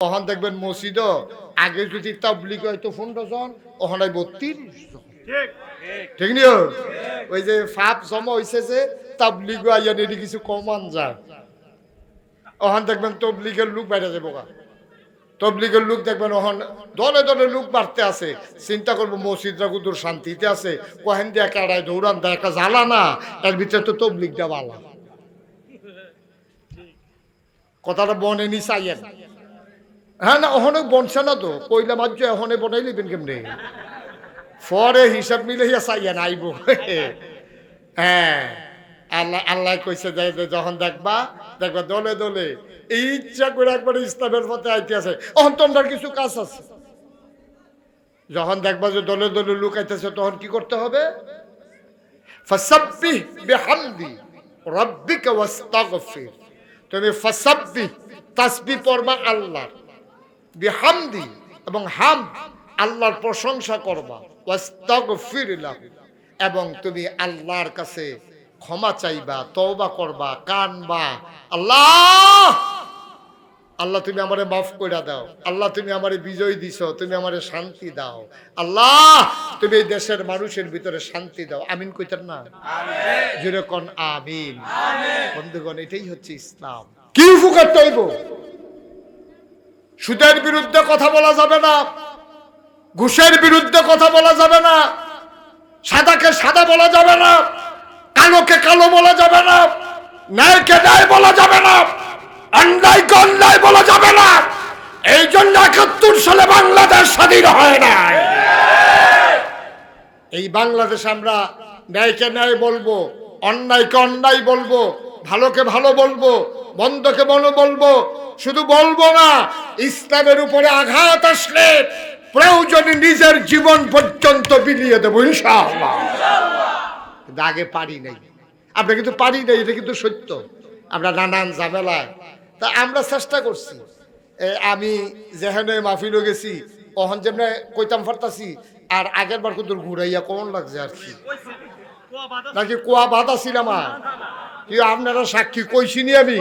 ওখান দেখবেন মসজিদ আগে যদি তাবলিগ হয়তো 15 জন ওখানে 32 জন। ঠিক নিও ওই যে ফাপ জমা হইছে যে তাবলিগ আইয়া নেই কিছু কমান যায় ওখান দেখবেন তবলিগের লোক বাইরে যাবো গা তবলিগের লোক দেখবেন ওখান দলে দলে লোক বাড়তে আছে চিন্তা করবো মসজিদরা কুদুর শান্তিতে আছে কোহেন দিয়ে কাড়ায় দৌড়ান দেয় একটা জ্বালা না এর ভিতরে তো তবলিগটা বালা কথাটা বনে নি চাইয়েন হ্যাঁ না ওখানে বনছে না তো কইলা মাঝ ওখানে বনাই লিবেন কেমনে পরে হিসাব মিলে চাইয়েন আইব হ্যাঁ আল্লাহ আল্লাহ কইছে যে যখন দেখবা দেখবা দলে দলে ইচ্ছা করে একবার ইসলামের পথে আইতে আছে অন্তর কিছু কাজ আছে যখন দেখবা যে দলে দলে লোক আইতেছে তখন কি করতে হবে ফাসাব্বিহ বিহামদি রাব্বিকা ওয়াস্তাগফির তুমি ফাসাব্বিহ তাসবিহ পড়বা আল্লাহর বিহামদি এবং হাম আল্লাহর প্রশংসা করবা ওয়াস্তাগফির লাহু এবং তুমি আল্লাহর কাছে ক্ষমা চাইবা তওবা করবা কানবা আল্লাহ আল্লাহ তুমি আমারে মাফ কইরা দাও আল্লাহ তুমি আমারে বিজয় দিছো তুমি আমারে শান্তি দাও আল্লাহ তুমি এই দেশের মানুষের ভিতরে শান্তি দাও আমিন কইতেন না আমিন জোরে কোন আমিন আমিন বন্ধুগণ এটাই হচ্ছে ইসলাম কি উপকার হইব সুদের বিরুদ্ধে কথা বলা যাবে না ঘুষের বিরুদ্ধে কথা বলা যাবে না সাদাকে সাদা বলা যাবে না কালোকে কালো বলা যাবে না ন্যায়কে ন্যায় বলা যাবে না অন্যায়কে অন্যায় বলা যাবে না এই জন্য ৭১ সালে বাংলাদেশ স্বাধীন হয় নাই এই বাংলাদেশ আমরা ন্যায়কে ন্যায় বলবো অন্যায়কে অন্যায় বলবো ভালোকে ভালো বলবো মন্দকে মন্দ বলবো শুধু বলবো না ইসলামের উপরে আঘাত আসলে প্রয়োজনে নিজের জীবন পর্যন্ত বিলিয়ে দেবো ইনশাআল্লাহ কিন্তু আগে পারি নাই আমরা কিন্তু পারি নাই এটা কিন্তু সত্য আমরা নানান ঝামেলায় তা আমরা চেষ্টা করছি আমি যেখানে মাহফিলও গেছি ওখান যেমন কইতাম ফারতাছি আর আগের বার কিন্তু ঘুরাইয়া কেমন লাগছে আর কি নাকি কুয়া বাধা ছিল আমার কি আপনারা সাক্ষী কইছিনি আমি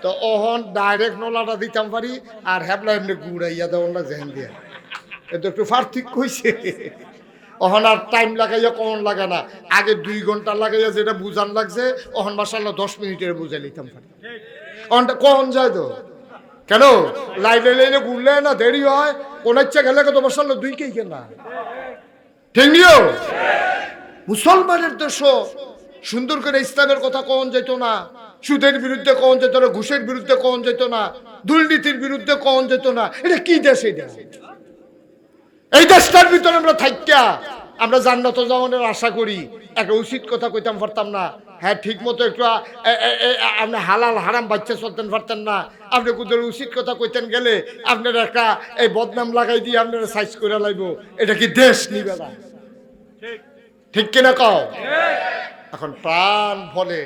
তো ওহন ডাইরেক্ট নলাটা দিতাম পারি আর হ্যাবলা এমনি ঘুরাইয়া দেওয়ার না যেখান দিয়ে এটা একটু পার্থক্য হয়েছে ওহন আর টাইম লাগাইয়া কমন লাগে না আগে 2 ঘন্টা লাগাইয়া যেটা বুঝান লাগছে ওহন মাশাআল্লাহ 10 মিনিটের বুঝাই নিতাম পারি ওহনটা কখন যায় তো কেন লাইনে লাইনে ঘুরলে না দেরি হয় কোন ইচ্ছা গেলে কত মাশাআল্লাহ 2 কেই কেনা ঠিক নিও মুসলমানের দেশ সুন্দর করে ইসলামের কথা কখন যেত না সুদের বিরুদ্ধে কখন যেত না ঘুষের বিরুদ্ধে কখন যেত না দুর্নীতির বিরুদ্ধে কখন যেত না এটা কি দেশ এটা এই দেশটার ভিতরে আমরা থাইকা আমরা জান্নাতে যাওয়ার আশা করি একটা উচিত কথা কইতাম পারতাম না হ্যাঁ ঠিক মতো একটু আপনি হালাল হারাম বাচ্চা চলতেন পারতেন না আপনি কোথাও উচিত কথা কইতেন গেলে আপনার একটা এই বদনাম লাগাই দিয়ে আপনারা সাইজ করে লাইব এটা কি দেশ নিবে না ঠিক কিনা কও এখন প্রাণ ভরে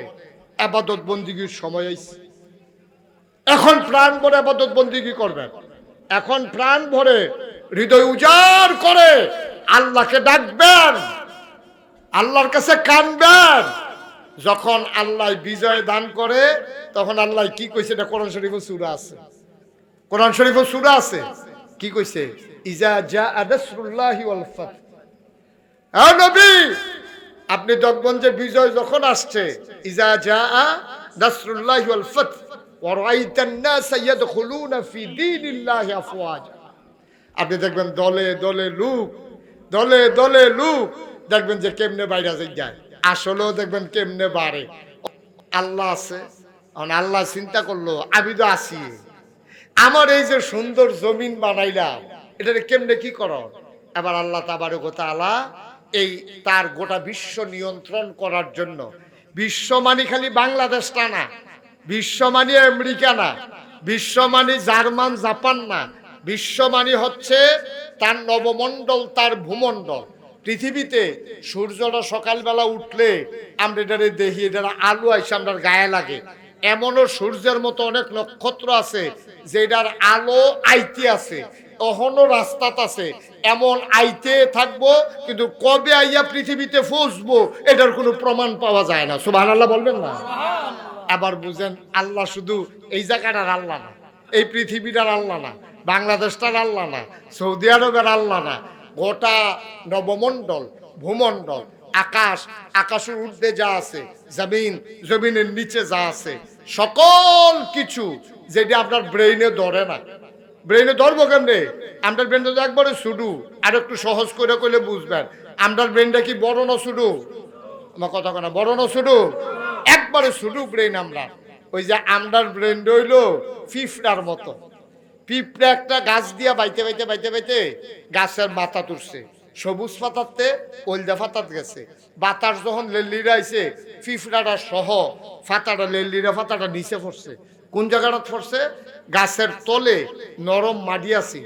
ইবাদত বন্দেগীর সময় আইছে এখন প্রাণ ভরে ইবাদত বন্দেগী করবেন এখন প্রাণ ভরে হৃদয় উজাড় করে আল্লাহকে ডাকবেন আল্লাহর কাছে কাঁদবেন যখন আল্লাহ বিজয় দান করে তখন আল্লাহ কি কইছে এটা কোরআন শরীফে সূরা আছে কোরআন শরীফে সূরা আছে কি কইছে ইজা জাআ নাসরুল্লাহি ওয়াল ফাত হে নবী আপনি দেখবেন যে বিজয় যখন আসছে ইজা জাআ নাসরুল্লাহি ওয়াল ফাত ওয়া রাআইতান নাস ইয়াদখুলুনা ফি দীনিল্লাহি আফওয়াজা আপনি দেখবেন দলে দলে লোক দেখবেন যে কেমনে বাইরে যায় আসলেও দেখবেন কেমনে বাড়ে আল্লাহ আছে আল্লাহ চিন্তা করলো আমি তো আছি আমার এই যে সুন্দর জমিন বানাইলাম এটা কেমনে কি করো এবার আল্লাহ তাবারক ওয়া তাআলা এই তার গোটা বিশ্ব নিয়ন্ত্রণ করার জন্য বিশ্ব মানে খালি বাংলাদেশটা না বিশ্ব মানে আমেরিকা না বিশ্ব মানে জার্মান জাপান না বিশ্ব মানে হচ্ছে তার নবমণ্ডল তার ভূমণ্ডল পৃথিবীতে সূর্যটা সকালবেলা উঠলে আমরা এটারে দেখি এটা আলো আইসে আমার গায়ে লাগে এমনও সূর্যের মতো অনেক নক্ষত্র আছে যেটার আলো আইতে আছে অহনো রাস্তাত আছে এমন আইতে থাকবো কিন্তু কবে আইয়া পৃথিবীতে পৌঁছবো এটার কোনো প্রমাণ পাওয়া যায় না সুবহানাল্লাহ বলবেন না আবার বুঝেন আল্লাহ শুধু এই জায়গাটার আল্লাহ না এই পৃথিবীটার আল্লাহ না, বাংলাদেশটার আল্লাহ না, সৌদি আরবের আল্লাহ না, গোটা নবমণ্ডল, ভূমণ্ডল, আকাশ, আকাশের ঊর্ধ্বে যা আছে, জমিন, জমিনের নিচে যা আছে, সকল কিছু যেটা আপনার ব্রেইনে ধরে না। ব্রেইনে ধরবো কেমনে? আপনার ব্রেনটা তো একবারে শুরু, আর একটু সহজ করে কইলে বুঝবেন। আপনার ব্রেনটা কি বড় না শুরু? আমার কথা কেনা বড় না শুরু? একবারে শুরু ব্রেন আমরা। ওই যে আমরার ব্রেন রইল পিঁপড়ার মতো। পিঁপড়া একটা গাছ দিয়া বাইতে বাইতে বাইতে বাইতে গাছের মাথা তুলছে, সবুজ পাতাতে ওলদা পাতাত গেছে। বাতাস যখন লেলিরাইছে, পিঁপড়াটা সহ ফাতাটা লেলিরা ফাতাটা নিচে পড়ছে। কোন জায়গাটা পড়ছে? গাছের তলে নরম মাটি আছে।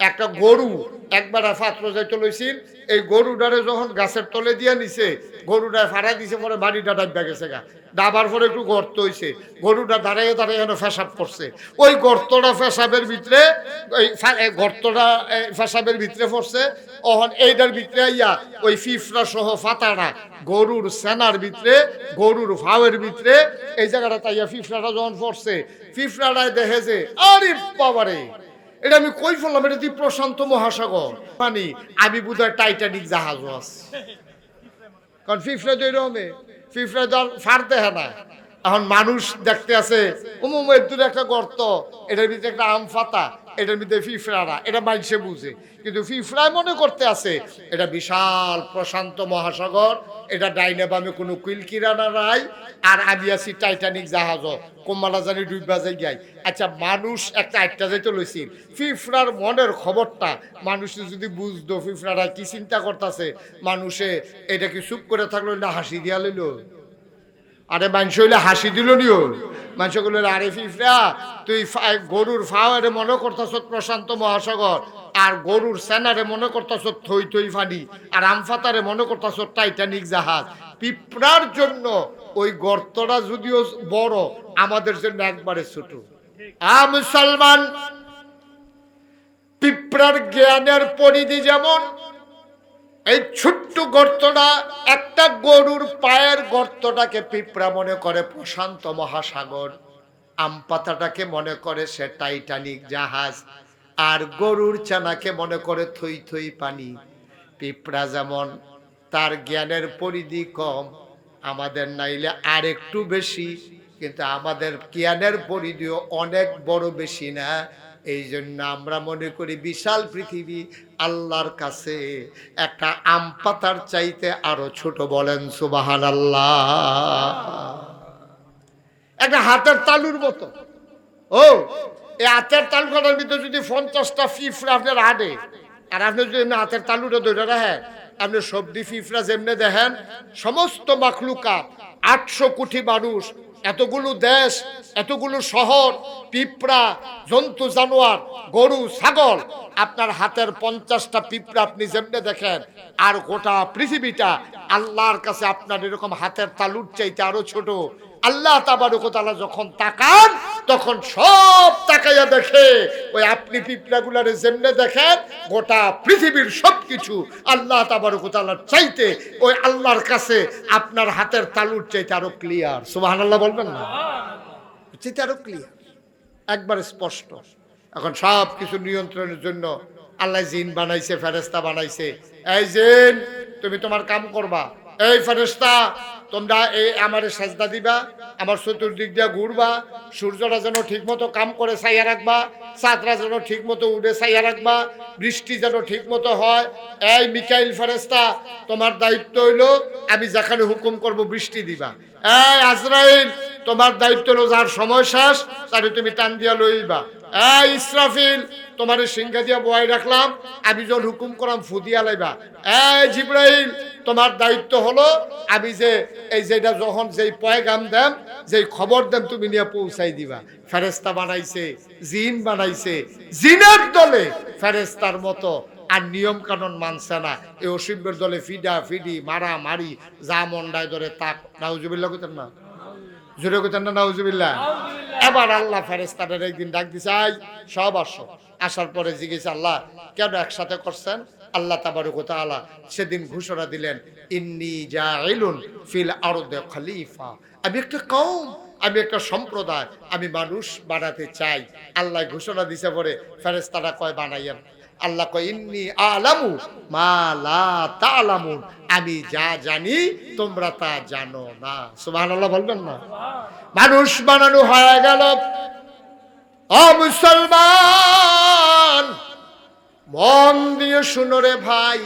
একটা গরু একবার পাত্র যাইতে লইছিল, এই গরুটারে যখন গাছের তলে দিয়া নিছে, গরুটায় ফাড়া দিছে, পরে বাড়িটা ডাব্বা গেছে গা। ডাবার পরে একটু গর্ত হয়েছে, গরুটা দাঁড়িয়ে দাঁড়িয়ে এখানে পেশাব করছে। ওই গর্তটা পেশাবের ভিতরে, ওই গর্তটা পেশাবের ভিতরে পড়ছে। ওহন এইটার ভিতরে আইয়া ওই পিঁপড়া সহ ফাতাটা গরুর সেনার ভিতরে, গরুর ফাওয়ের ভিতরে, এই জায়গাটা তাইয়া পিঁপড়াটা যখন পড়ছে, পিঁপড়াটায় দেখে যে আরে বাবারে, এটা আমি কই ফেললাম, এটা দি প্রশান্ত মহাসাগর পানি, আমি বোধহয় টাইটানিক জাহাজও আছে। কারণ পিঁপড়া তো এরকমে, পিঁপড়া তো আর ফার দেখে না। এখন মানুষ দেখতে আছে এর দূরে একটা গর্ত, এটার ভিতরে একটা আম পাতা, এটার ভিতরে পিঁপড়ারা, এটা মানুষে বুঝে। কিন্তু পিঁপড়ায় মনে করতে আছে এটা বিশাল প্রশান্ত মহাসাগর, এটা ডাইনে বামে কোনো কুইলকিরানা নাই, আর আমি আছি টাইটানিক জাহাজও, কোম্মালা জানি ডুববা যাই গাই। আচ্ছা, মানুষ একটা আটটা যাইতে লইছিল, পিঁপড়ার মনের খবরটা মানুষে যদি বুঝতো পিঁপড়ারা কি চিন্তা করতেছে, মানুষে এটা কি চুপ করে থাকলো না হাসি দিয়া লইল? আরে মানুষ হইলে হাসি দিল নিও, মানুষ গুলো আরে পিঁপড়া তুই গরুর ফাওয়ারে মনে করতেছ প্রশান্ত মহাসাগর, আর গরুর সেনারে মনে করতেছ থই থই ফানি, আর আমফাতারে মনে করতেছ টাইটানিক জাহাজ। পিঁপড়ার জন্য ওই গর্তটা যদিও বড়, আমাদের জন্য একবারে ছোট। মুসলমান, পিঁপড়ার জ্ঞানের পরিধি যেমন, এই ছোট্ট গর্তটা, একটা গরুর পায়ের গর্তটাকে পিঁপড়া মনে করে প্রশান্ত মহাসাগর, আম পাতাটাকে মনে করে সে টাইটানিক জাহাজ, আর গরুর চানাকে মনে করে থই থই পানি। পিঁপড়া যেমন তার জ্ঞানের পরিধি কম, আমাদের নাইলে আর একটু বেশি, কিন্তু আমাদের জ্ঞানের পরিধিও অনেক বড়, বেশি না। এই জন্য আমরা মনে করি বিশাল পৃথিবী আল্লাহর কাছে একটা আম পাতার চাইতে আরো ছোট। বলেন সুবহানাল্লাহ। একটা হাতের তালুর মতো। ও এই হাতের তালু কাটার ভিতরে যদি 50টা পিঁপড়া আপনার হাঁটে, আর আপনি যদি হাতের তালুটা ধরে রাখেন, আপনি সবজি পিঁপড়া যেমনে দেখেন, সমস্ত মাখলুকাত, 800 কোটি মানুষ, এতগুলো দেশ, এতগুলো শহর, পিঁপড়া, জন্তু জানোয়ার, গরু ছাগল, আপনার হাতের 50টা পিঁপড়া আপনি যেমনে দেখেন, আর গোটা পৃথিবীটা আল্লাহর কাছে আপনার এরকম হাতের তালুর চাইতে আরো ছোট। আল্লাহ তাবারক ওয়া তাআলা যখন তাকান, তখন সব তাকাইয়া দেখে ওই আপনি পিঁপড়াগুলারে যেমনে দেখেন, গোটা পৃথিবীর সবকিছু আল্লাহ তাবারক ওয়া তাআলার চাইতে ওই আল্লাহর কাছে আপনার হাতের তালুর চাইতে আরো ক্লিয়ার। সুবহানাল্লাহ বলবেন না? চাইতে আরো ক্লিয়ার, একবার স্পষ্ট। এখন সব কিছু নিয়ন্ত্রণের জন্য আল্লাহ জিন বানাইছে, ফেরেশতা বানাইছে। এই জিন, তুমি তোমার কাম করবা। এই ফেরেশতা, তোমরা এই আমারে সেজদা দিবা, আমার চতুর্দিক দিয়া ঘুরবা, সূর্যটা যেন ঠিক মতো কাম করে ছাইয়া রাখবা, চাঁদরা যেন ঠিক মতো উঠে ছাইয়া রাখবা, বৃষ্টি যেন ঠিক মতো হয়। এই মিকাইল ফেরেশতা, তোমার দায়িত্ব হইলো আমি যেখানে হুকুম করব বৃষ্টি দিবা। এই আজরাইল, তোমার দায়িত্ব হলো যার সময় শেষ তারে তুমি টান দিয়া লইবা। এই ইসরাফিল, তোমার সিংহা দিয়া বয়াই রাখলাম, আমি যখন হুকুম করলাম ফু দিয়া লাইবা। এই জিব্রাইল, তোমার দায়িত্ব হলো আমি যে এই যেটা যখন যেই পয়গাম দেম, যেই খবর দেম, তুমি নিয়ে পৌঁছাই দিবা। ফেরেশতা বানাইছে, জিন বানাইছে, জিনের দলে ফেরেশতার মতো আর নিয়ম কানুন মানছে না। এই অসিবের দলে ফিডা ফিডি, মারা মারি, যা মন্ডায় ধরে তাক। নাউজুবিল্লাহ কইতেন না? জোরে কইতেন না নাউজুবিল্লাহ? এবার আল্লাহ ফেরেশতাদের একদিন ডাক দিছে, আই সব আসো। আসার পরে জিজ্ঞেস, আল্লাহ কেন একসাথে করছেন? আল্লাহ তাবারক ওয়া তাআলা সেদিন ঘোষণা দিলেন, ইন্নী জাইলুন ফিল আরদি খলিফা, আমি একটা কওম আমি একটা সম্প্রদায়, আমি মানুষ বানাতে চাই। আল্লাহ ঘোষণা দিছে পরে ফেরেশতারা কয় বানাইয়াম। আল্লাহ কয় ইন্নী আলামু মা লা তা'লামুন, আমি যা জানি তোমরা তা জানো না। সুবহানাল্লাহ বলবেন না? মানুষ বানানো হয়ে গেল। ও মুসলমান, মন দিয়ে শুনো রে ভাই,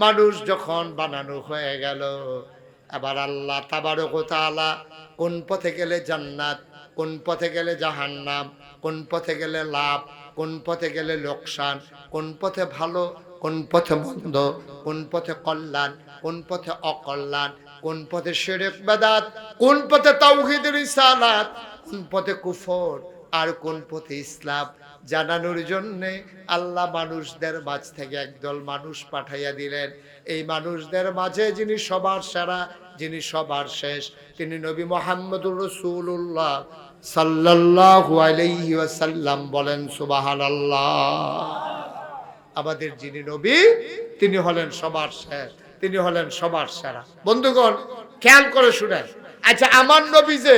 মানুষ যখন বানানো হয়ে গেল, আবার আল্লাহ তাবারক ওয়া তাআলা কোন পথে গেলে জান্নাত, কোন পথে গেলে জাহান্নাম, কোন পথে গেলে লাভ, কোন পথে গেলে লোকসান, কোন পথে ভালো, কোন পথে মন্দ, কোন পথে কল্যাণ, কোন পথে অকল্যাণ, কোন পথে শিরক বিদআত, কোন পথে তাওহীদ রিসালাত, কোন পথে কুফর আর কোন পথে ইসলাম জানানোর জন্য আল্লাহ মানুষদের মাঝ থেকে একদল মানুষ পাঠাইয়া দিলেন। এই মানুষদের মাঝে যিনি সবার সেরা, যিনি সবার শেষ, তিনি নবী মুহাম্মদুর রাসূলুল্লাহ সাল্লাল্লাহু আলাইহি ওয়াসাল্লাম। বলেন সুবহানাল্লাহ। আমাদের যিনি নবী, তিনি হলেন সবার শেষ, তিনি হলেন সবার সেরা। বন্ধুগণ খেয়াল করে শুনেন। আচ্ছা, আমার নবী যে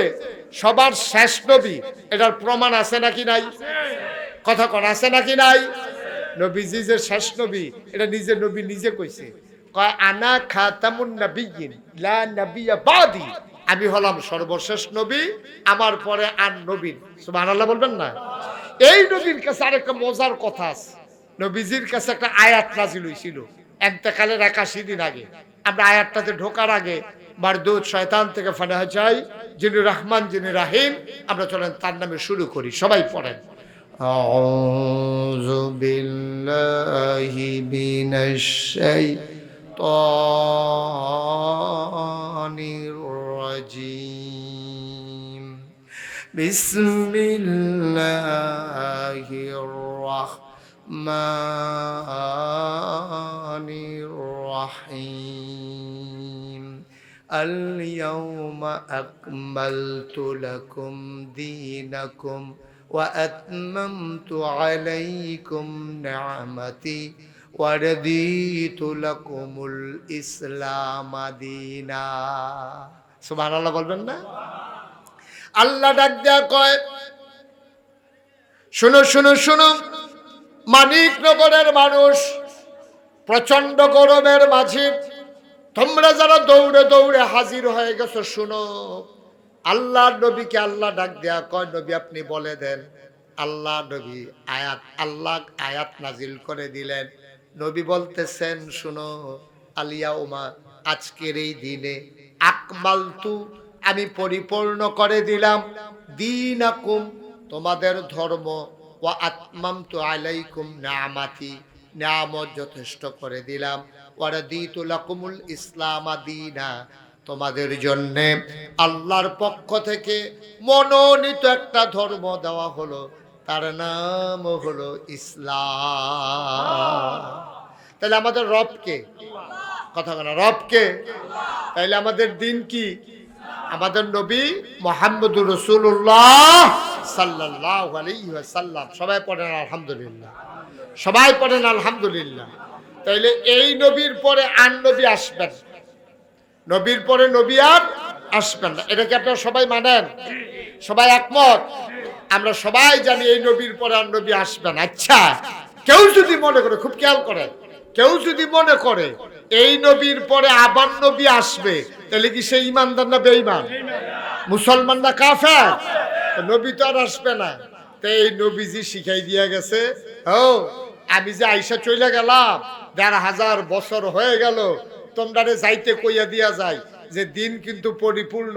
সবার শেষ নবী, এটার প্রমাণ আছে নাকি নাই? কথা কোন আছে নাকি নাই? নবীজি যে শেষ নবী, এটা নিজে নবী নিজে কইছে, কয় আনা খাতামুন নাবিয়্যিন লা নাবিয়্যা বাদি, আমি হলাম সর্বশেষ নবী, আমার পরে আর নবী। সুবহানাল্লাহ বলবেন না? এই নবীর কাছে আরেকটা মজার কথা আছে। নবীজির কাছে একটা আয়াত নাজিল হইছিল ইন্তেকালের 81 দিন আগে। আমরা আয়াতটাতে ঢোকার আগে মারদুদ শয়তান থেকে ফানাহ চাই, যিনি রহমান যিনি রাহিম। আমরা চলেন তার নামে শুরু করি, সবাই পড়েন। আউযু বিল্লাহি মিনাশ শাইতানির রাজীম। বিসমিল্লাহির রাহমানির রাহিম। আল-ইয়াওমা আকমালতু লাকুম দীনাকুম ওয়া আতমামতু আলাইকুম নি'মাতি ওয়া রাদিতু লাকুমুল ইসলাম দীনা। সুবহানাল্লাহ বলবেন না? আল্লাহ ডাক দেয়া কয়, শুনো শুনো শুনো, মানিকনগরের মানুষ, প্রচন্ড গরমের মাঝে তোমরা যারা দৌড়ে দৌড়ে হাজির হয়ে গেছো, শুনো। আল্লাহর নবীকে আল্লাহ ডাক দেয়া কয়, নবী আপনি বলে দেন। আল্লাহ নবী আল্লাহ আয়াত নাজিল করে দিলেন। নবী বলতেছেন, শুনো, আল-ইয়াউমা, আজকের এই দিনে, আকমালতু, আমি পরিপূর্ণ করে দিলাম, দীনাকুম, তোমাদের ধর্ম, ওয়া আতমামতু আলাইকুম নি'মাতি, নিয়ামত যথেষ্ট করে দিলাম, ওয়া রাদিতু লাকুমুল ইসলাম দীনা, তোমাদের জন্য আল্লাহর পক্ষ থেকে মনোনীত একটা ধর্ম দেওয়া হলো, তার নাম হলো ইসলাম। তাহলে আমাদের রব কে? কথা বলা, রব কে? তাহলে আমাদের দিন কি? আমাদের নবী মুহাম্মদুর রাসূলুল্লাহ সাল্লাল্লাহু আলাইহি ওয়াসাল্লাম। সবাই পড়েন আলহামদুলিল্লাহ, সবাই পড়েন আলহামদুলিল্লাহ। তাইলে এই নবীর পরে আর নবী আসবেন, নবীর পরে নবী আর আসবেন না। এটা কি আপনারা সবাই মানেন? সবাই একমত? আমরা সবাই জানি এই নবীর পরে আর নবী আসবেন। আচ্ছা, কেউ যদি মনে করে, খুব খেয়াল করে, কেউ যদি মনে করে এই নবীর পরে আবার নবী আসবে, তাহলে কি সে ইমানদার না বেঈমান? মুসলমান না কাফের? নবী তো আর আসবে না। তো এই নবীজি শিখাই দিয়া গেছে, ও আমি যে আইসা চলে গেলাম, ১,৫০০ বছর হয়ে গেল, তোমরা যাইতে কইয়া দিয়া যায় যে দিন কিন্তু পরিপূর্ণ,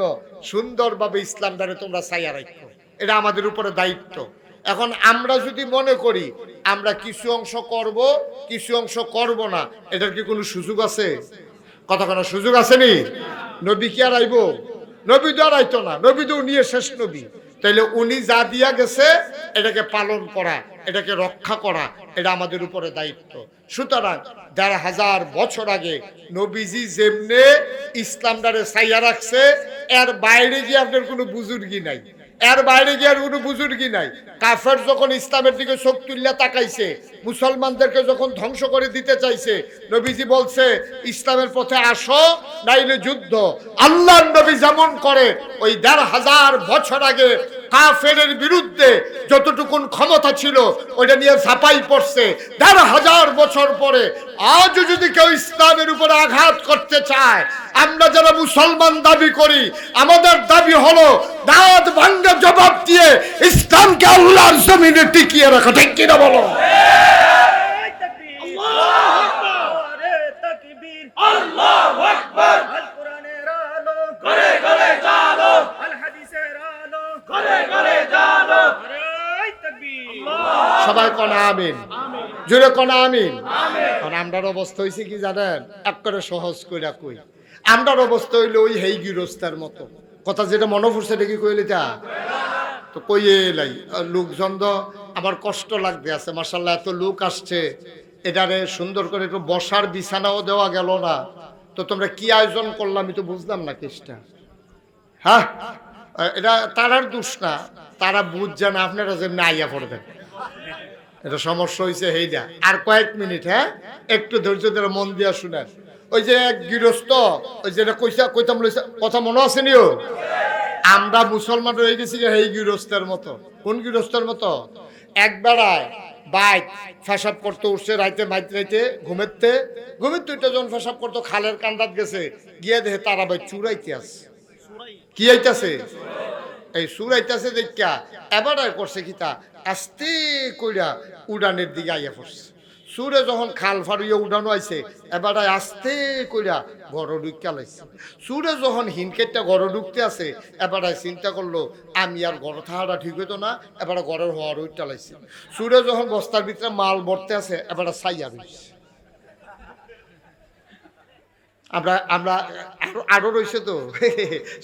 সুন্দরভাবে ইসলাম দ্বারা তোমরা চাইয়া রাখো। এটা আমাদের উপরে দায়িত্ব। এখন আমরা যদি মনে করি আমরা কিছু অংশ করব, কিছু অংশ করব না, এটার কি কোনো সুযোগ আছে? কথা কোনো সুযোগ আসেনি? নবী কি আর আইব? নবী তো আর আইতো না, নবী তো উনি শেষ নবী। তাইলে উনি যা দিয়া গেছে এটাকে পালন করা, এটাকে রক্ষা করা, এটা আমাদের উপরে দায়িত্ব। সুতরাং ১,৫০০ বছর আগে নবীজি যেমনে ইসলামটারে চাইয়া রাখছে, এর বাইরে গিয়ে আপনার কোনো বুজুর্গি নাই। এর বাইরে গিয়ে আর কোনো বুজুর্গি নাই। কাফের যখন ইসলামের দিকে চোখ তুললে তাকাইছে, মুসলমানদেরকে যখন ধ্বংস করে দিতে চাইছে, নবীজি বলছে ইসলামের পথে আসো নাইলে যুদ্ধ। আল্লাহর নবী যেমন করে ওই ১৫০০ বছর আগে কাফেরের বিরুদ্ধে যতটুকুন ক্ষমতা ছিল ওইটা নিয়ে ঝাঁপাই পড়ছে। ১৫০০ বছর পরে আজও যদি কেউ ইসলামের উপরে আঘাত করতে চায়, আমরা যারা মুসলমান দাবি করি, আমাদের দাবি হলো দাঁত ভাঙ্গা জবাব দিয়ে ইসলামকে আল্লাহর জমিনে টিকিয়ে রাখা। ঠিক কিনা বলো? আল্লাহু আকবার। আল কোরআনের আলো ঘরে ঘরে জালো, আল হাদিসের আলো ঘরে ঘরে জালো। নারে তাকবীর। সবাই কোন আমিন, জোরে কোন আমিন। কারণ আমরার অবস্থা হইছে কি জানেন, একবারে সহজ কইরা কই, আমরার অবস্থা হইলো ওই হেই গৃহস্থের মতো। কথা যেটা মনে পড়ছে দেখি কইলে তা তো কইয়ে লাই। লোকজন তো আমার কষ্ট লাগতে আছে, মাশাআল্লাহ এত লোক আসছে, এটারে সুন্দর করে একটু বসার বিছানাও দেওয়া গেল না। তো তোমরা কি আয়োজন করলাম আমি তো বুঝলাম না কেসটা। হ্যাঁ, এটা তারার দোষ না, তারা বুঝছে না আপনারা যে আইয়া পড়বেন, এটা সমস্যা হয়েছে সেইটা। আর কয়েক মিনিট, হ্যাঁ একটু ধৈর্য ধরে মন দিয়া শুনেন। ওই যে এক গৃহস্থ, ওই যেটা কইতাম কথা মনে আছে নিও, আমরা মুসলমান রয়ে গেছি এই গৃহস্থের মতো। কোন গৃহস্থের মতো? এক বেড়ায় বাইক ফেসাব করতে উঠছে রাইতে, মাইতে রাইতে ঘুমেতে দুইটা জন ফেসাব করতো, খালের কান্দাত গেছে, গিয়ে দেখে তারা ভাই চুরাইতে আছে। কি আইতাছে? এই সুর আইতাছে দেখা এবার করছে কি তা আস্তে কইরা উড়ানের দিকে আইয়া পড়ছে। সুরে যখন খাল ফাড়িয়ে উড়ানো আইছে, এবার আস্তে কইরা ঘর ঢুকিয়া লাইছে। সুরে যখন হিনকেটটা ঘর ঢুকতে আছে, এবার চিন্তা করলো আমি আর ঘর থাকাটা ঠিক হইতো না, এবার ঘরের হওয়ার উঠটা লাইছে। সুরে যখন বস্তার ভিতরে মাল ভরতে আছে, এবার সাইয়া রইছে। আমরা আমরা আরো রইছে তো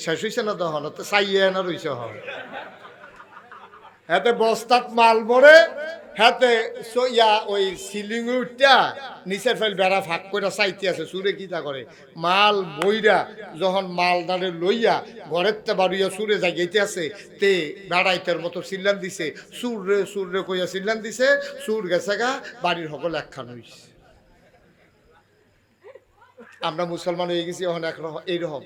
শেষ হইছে না, তখন তো চাইয়ে না রইছে। হাতে বস্তাত মাল ভরে, হাতে ইয়া ওই সিলিং উঠটা নিচের ফেল বেড়া ফাঁক করে চাইতে আছে। সুরে কিতা করে মাল বইরা যখন মালদারে লইয়া ঘরের তে বাড়িয়া সুরে জাগাইতে আছে, তে বেড়াইতের মতো চিল্লান দিছে, সুর রে কইয়া চিল্লান দিছে, সুর গেছে গা, বাড়ির সকল একখান হইছে। আমরা মুসলমান হয়ে গেছি এখন এইরকম।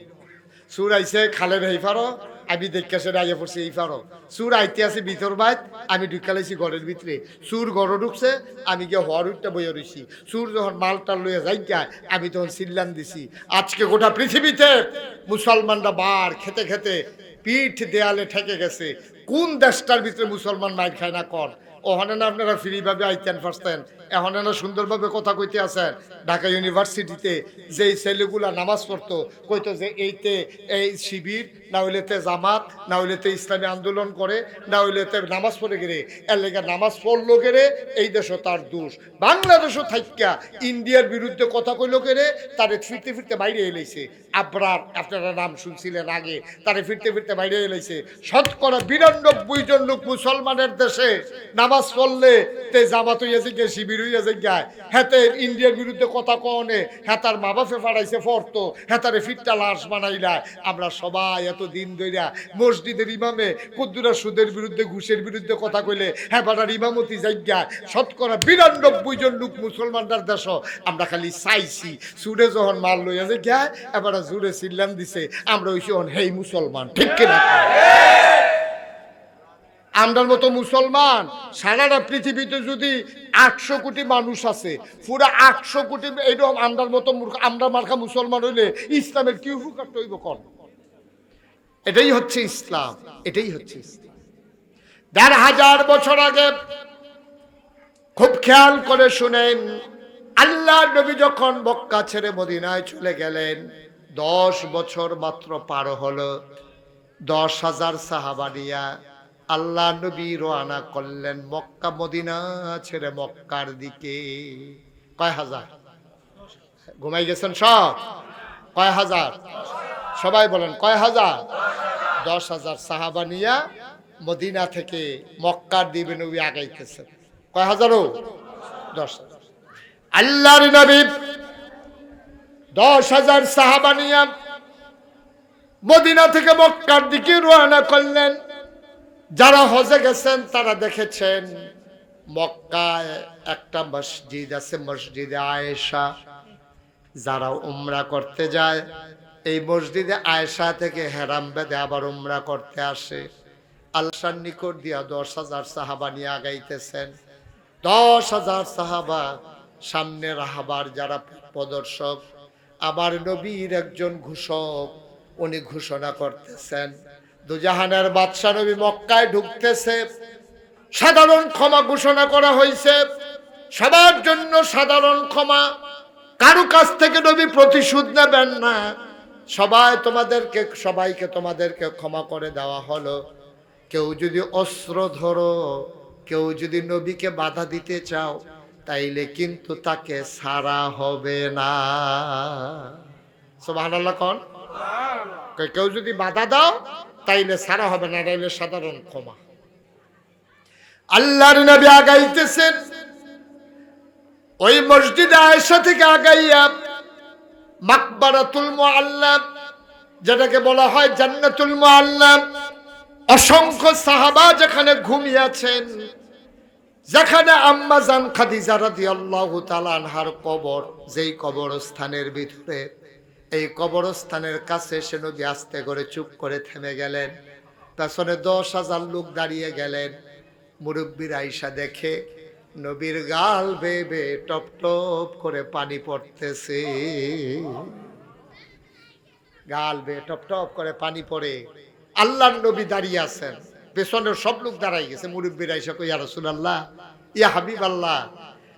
সুর আইছে খালের এই ফারো, আমি দেখে সেটা আইয়া পড়ছি এই ফারো। সুর আইতে আছে ভিতর বাইত, আমি ঢুকালাইছি ঘরের ভিতরে। সুর ঘর ঢুকছে, আমি গিয়ে হওয়ার উঠটা বইয়া রইছি। সুর যখন মালটা লইয়া যাই, আমি তখন চিল্লান দিছি। আজকে গোটা পৃথিবীতে মুসলমানরা বার খেতে খেতে পিঠ দেয়ালে ঠেকে গেছে। কোন দেশটার ভিতরে মুসলমান মাইর খায় না কর? ওখানে না আপনারা ফ্রিভাবে আইতেন ফার্স্টেন, এখন না সুন্দরভাবে কথা কইতে আছেন। ঢাকা ইউনিভার্সিটিতে যেই ছেলেগুলা নামাজ পড়তো, কইতো যে এইতে এই শিবির, না হইলেতে জামাত, না হইলেতে ইসলামী আন্দোলন করে, না হইলেতে নামাজ পড়ে গেলে, এর লেগে নামাজ পড়লো গেলে এই দেশও তার দোষ। বাংলাদেশও থাইকা ইন্ডিয়ার বিরুদ্ধে কথা কইলো গেলে, তারে ফিরতে ফিরতে বাইরে এলাইছে। আবরার, আপনারা নাম শুনছিলেন আগে, তারে ফিরতে ফিরতে বাইরে এলাইছে। শতকরা ৯২ জন লোক মুসলমানের দেশে নামাজ পড়লে তে জামাত হইয়া জিজ্ঞাসা, শিবির হইয়া জিজ্ঞায়, হেতে ইন্ডিয়ার বিরুদ্ধে কথা কনে, হেতার মা বাপে ফাড়াইছে ফরতো, হেতারে ফিরটা লাশ বানাইলা। আমরা সবাই এত দিন ধইরা মসজিদের ইমামে কুদ্দুরা সুদের বিরুদ্ধে, ঘুষের বিরুদ্ধে কথা কইলে হেবাটার ইমামতি জায়গায় শতকরা ৯২ জন লোক মুসলমানদের দেশ। আমরা খালি চাইছি সুরে যখন মাল লইয়া জিজ্ঞায়, এবার জুড়ে চিল্লান দিছে, আমরা হইছি হেই মুসলমান। ঠিক কিনা? আমরার মতো মুসলমান সারাটা পৃথিবীতে যদি ৮০০ কোটি মানুষ আছে, পুরা ৮০০ কোটি এইরকম আমরার মতো আমরা মার্কা মুসলমান হইলে ইসলামের কি উপকার হইব কোন? এটাই হচ্ছে ইসলাম, এটাই হচ্ছে ইসলাম। ১৫০০ বছর আগে খুব খেয়াল করে শুনেন, আল্লাহ নবী যখন মক্কা ছেড়ে মদিনায় চলে গেলেন, ১০ বছর মাত্র পার হলো। ১০,০০০ সাহাবা নিয়া আল্লাহ নবী রওনা করলেন মক্কা মদিনা ছেড়ে মক্কার দিকে। কয় হাজার? ঘুমাই গেছেন সব? কয় হাজার? সবাই বলেন কয় হাজার? ১০,০০০ সাহাবা নিয়া মদিনা থেকে মক্কার দিকে নবী আগাইতেছেন। কয় হাজারও? ১০,০০০। আল্লাহর নবী ১০,০০০ সাহাবা নিয়া মদিনা থেকে মক্কার দিকে রওনা করলেন। যারা হজে গেছেন তারা দেখেছেন মক্কায় একটা মসজিদ আছে, মসজিদে আয়েশা। যারা উমরা করতে যায় এই মসজিদে আয়েশা থেকে হেরাম বেঁধে আবার উমরা করতে আসে। আল্লাহর নিকট দিয়া 10,000 সাহাবা নিয়ে আগাইতেছেন। 10,000 সাহাবা সামনে রাহাবার যারা প্রদর্শক, আমার নবীর একজন ঘোষক, উনি ঘোষণা করতেছেন দুজাহানের বাদশা নবী মক্কায় ঢুকতেছে। সাধারণ ক্ষমা ঘোষণা করা হয়েছে, সবার জন্য সাধারণ ক্ষমা। কারো কাছ থেকে নবী প্রতিশোধ নেবেন না, সবাইকে তোমাদেরকে ক্ষমা করে দেওয়া হলো। কেউ যদি অস্ত্র ধরো, কেউ যদি নবীকে বাধা দিতে চাও, তাইলে কিন্তু তাকে ছাড়া হবে না। সুবহানাল্লাহ কোন? কেউ যদি বাধা দাও তাইলে ছাড়া হবে না, তাইলে সাধারণ ক্ষমা। আল্লাহর নবী আগাইতেছেন, ওই মসজিদে আয়েশা থেকে আগাইয়া মাকবারাতুল মুআল্লা, যেটাকে বলা হয় জান্নাতুল মুআল্লা, অসংখ্য সাহাবা যেখানে ঘুমিয়ে আছেন, যেখানে আম্মা জান খাদিজা রাদিয়াল্লাহু তাআলা আনহার কবর, যেই কবরস্থানের ভিতরে, এই কবরস্থানের কাছে এসে নবী আস্তে করে চুপ করে থেমে গেলেন। পেছনে 10,000 লোক দাঁড়িয়ে গেলেন। মুরব্বির আয়েশা দেখে নবীর গাল বেয়ে বেয়ে টপ টপ করে পানি পড়তেছে। গাল বেয়ে টপ টপ করে পানি পড়ে। আল্লাহর নবী দাঁড়িয়ে আছেন, পেছনের সব লোক দাঁড়াই গেছে। মুরব্বির আয়েশা কই, ইয়া রাসূলুল্লাহ, ইয়া হাবিবাল্লাহ,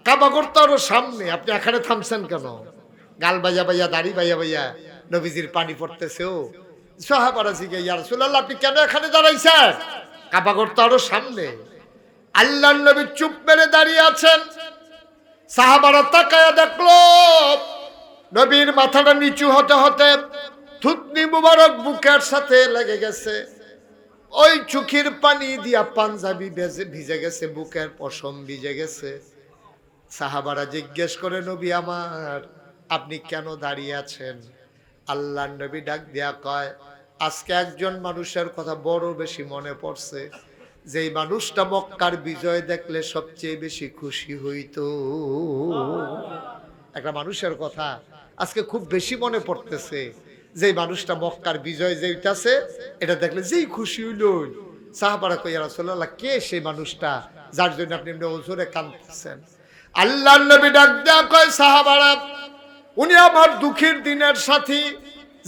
কাবা ঘর তো আরো সামনে, আপনি এখানে থামছেন কেন? গাল বাইয়া বাইয়া, দাড়ি বাইয়া বাইয়া নবীজির পানি পড়তেছে। ও সাহাবারা জিজ্ঞাসা, ইয়া রাসূলুল্লাহ, আপনি কেন এখানে দাঁড়াইছেন? কাবা ঘর তো আরো সামনে। আল্লাহর নবী চুপ মেরে দাঁড়িয়ে আছেন। সাহাবারা তাকায়া দেখলো নবীর মাথাটা নিচু হতে হতে থুতনি মুবারক বুকের সাথে লেগে গেছে। ওই চোখের পানি দিয়া পাঞ্জাবি ভিজে গেছে, বুকের পশম ভিজে গেছে। সাহাবারা জিজ্ঞেস করে, নবী আমার, আপনি কেন দাঁড়িয়ে আছেন? আল্লাহর নবী ডাক দিয়া কয়, আজকে একজন মানুষের কথা বড় বেশি মনে পড়ছে, যেই মানুষটা মক্কার বিজয় দেখলে সবচেয়ে বেশি খুশি হইতো। একটা মানুষের কথা আজকে খুব বেশি মনে পড়তেছে, যেই মানুষটা মক্কার বিজয় যেইটাছে এটা দেখলে যেই খুশি হইল। সাহাবারা কই, ইয়া রাসূলুল্লাহ, কে সেই মানুষটা যার জন্য আপনি এমনি ওজোরে কাঁদতেছেন? আল্লাহর নবী ডাক দেয়া কয়, সাহাবারা, উনি আমার দুঃখের দিনের সাথী।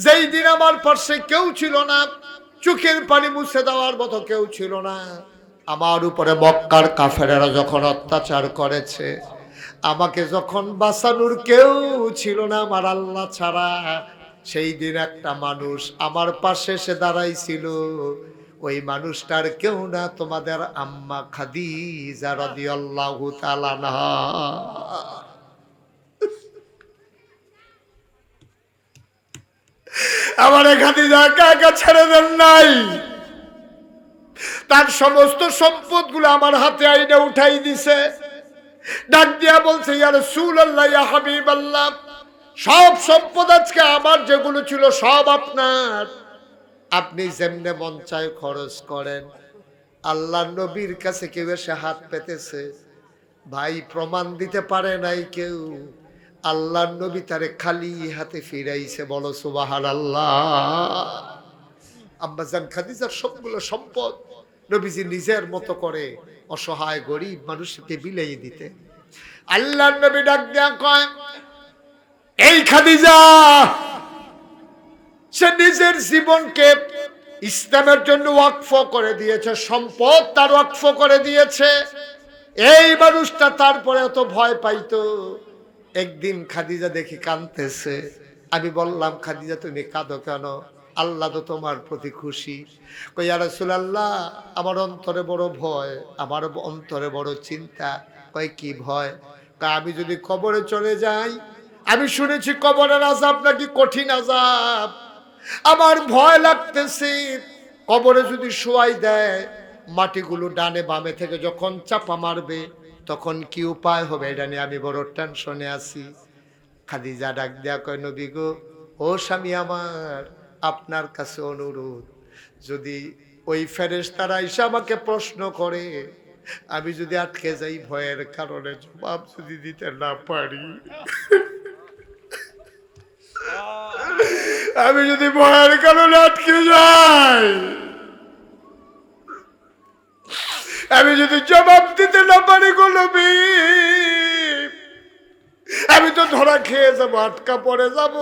যেই দিন আমার পাশে কেউ ছিল না, চোখের পানি মুছে দেওয়ার মতো কেউ ছিল না, আমার উপরে মক্কার কাফেরেরা যখন অত্যাচার করেছে, আমাকে যখন বাঁচানোর কেউ ছিল না আমার আল্লাহ ছাড়া, সেই দিন একটা মানুষ আমার পাশে এসে দাঁড়াইছিল। ওই মানুষটার কেউ না, তোমাদের আম্মা খাদিজা রাদিয়াল্লাহু তাআলা আনহা। আমার খাদিজা একা একা ছেড়ে দেন নাই, তার সমস্ত সম্পদ গুলো আমার হাতে আইনা উঠাই দিছে। ডাক দিয়া বলছে, ইয়া রাসূলুল্লাহ, ইয়া হাবিবাল্লাহ, সব সম্পদ আজকে আমার যেগুলো ছিল সব আপনার, আপনি যেমনে মন চায় খরচ করেন। আল্লাহ নবীর কাছে কেউ এসে হাত পেতেছে, ভাই প্রমাণ দিতে পারে নাই কেউ। আল্লাহ নবী তারে খালি হাতে ফিরাইছে। বলো সুবহানাল্লাহ। আম্মা জান খাদিজার সবগুলো সম্পদ নবীজি নিজের মতো করে অসহায় গরিব মানুষকে বিলাই দিতে। আল্লাহ নবী ডাক দেয়া কয়, এই খাদিজা, সে নিজের জীবনকে ইসলামের জন্য ওয়াকফ করে দিয়েছে, সম্পদ তার ওয়াকফ করে দিয়েছে। এই মানুষটা তারপরে এত ভয় পাইতো। একদিন খাদিজা দেখি কাঁদতেছে। আমি বললাম, খাদিজা তুমি কাঁদো কেন? আল্লাহ তো তোমার প্রতি খুশি। কই, ইয়া রাসূলুল্লাহ, আমার অন্তরে বড় ভয়, আমার অন্তরে বড় চিন্তা। কয়, কি ভয়? কয়, আমি যদি কবরে চলে যাই, আমি শুনেছি কবরের আযাব নাকি কঠিন আযাব, আমার ভয় লাগতেছে। কবরে যদি শোয়াই দেয়, মাটিগুলো ডানে বামে থেকে যখন চাপা মারবে, তখন কি উপায় হবে, এটা নিয়ে আমি বড় টেনশনে আছি। খাদিজা ডাক দেয়া কয়, নবী গো, ও স্বামী আমার, আপনার কাছে অনুরোধ, যদি ওই ফেরেশতারা এসে আমাকে প্রশ্ন করে, আমি যদি আটকে যাই ভয়ের কারণে জবাব যদি দিতে না পারি, আমি যদি ভয়ের কারণে আটকে যাই, আমি যদি জবাব দিতে না পারি গো নবী, আমি তো ধরা খেয়ে যাবো, আটকা পড়ে যাব।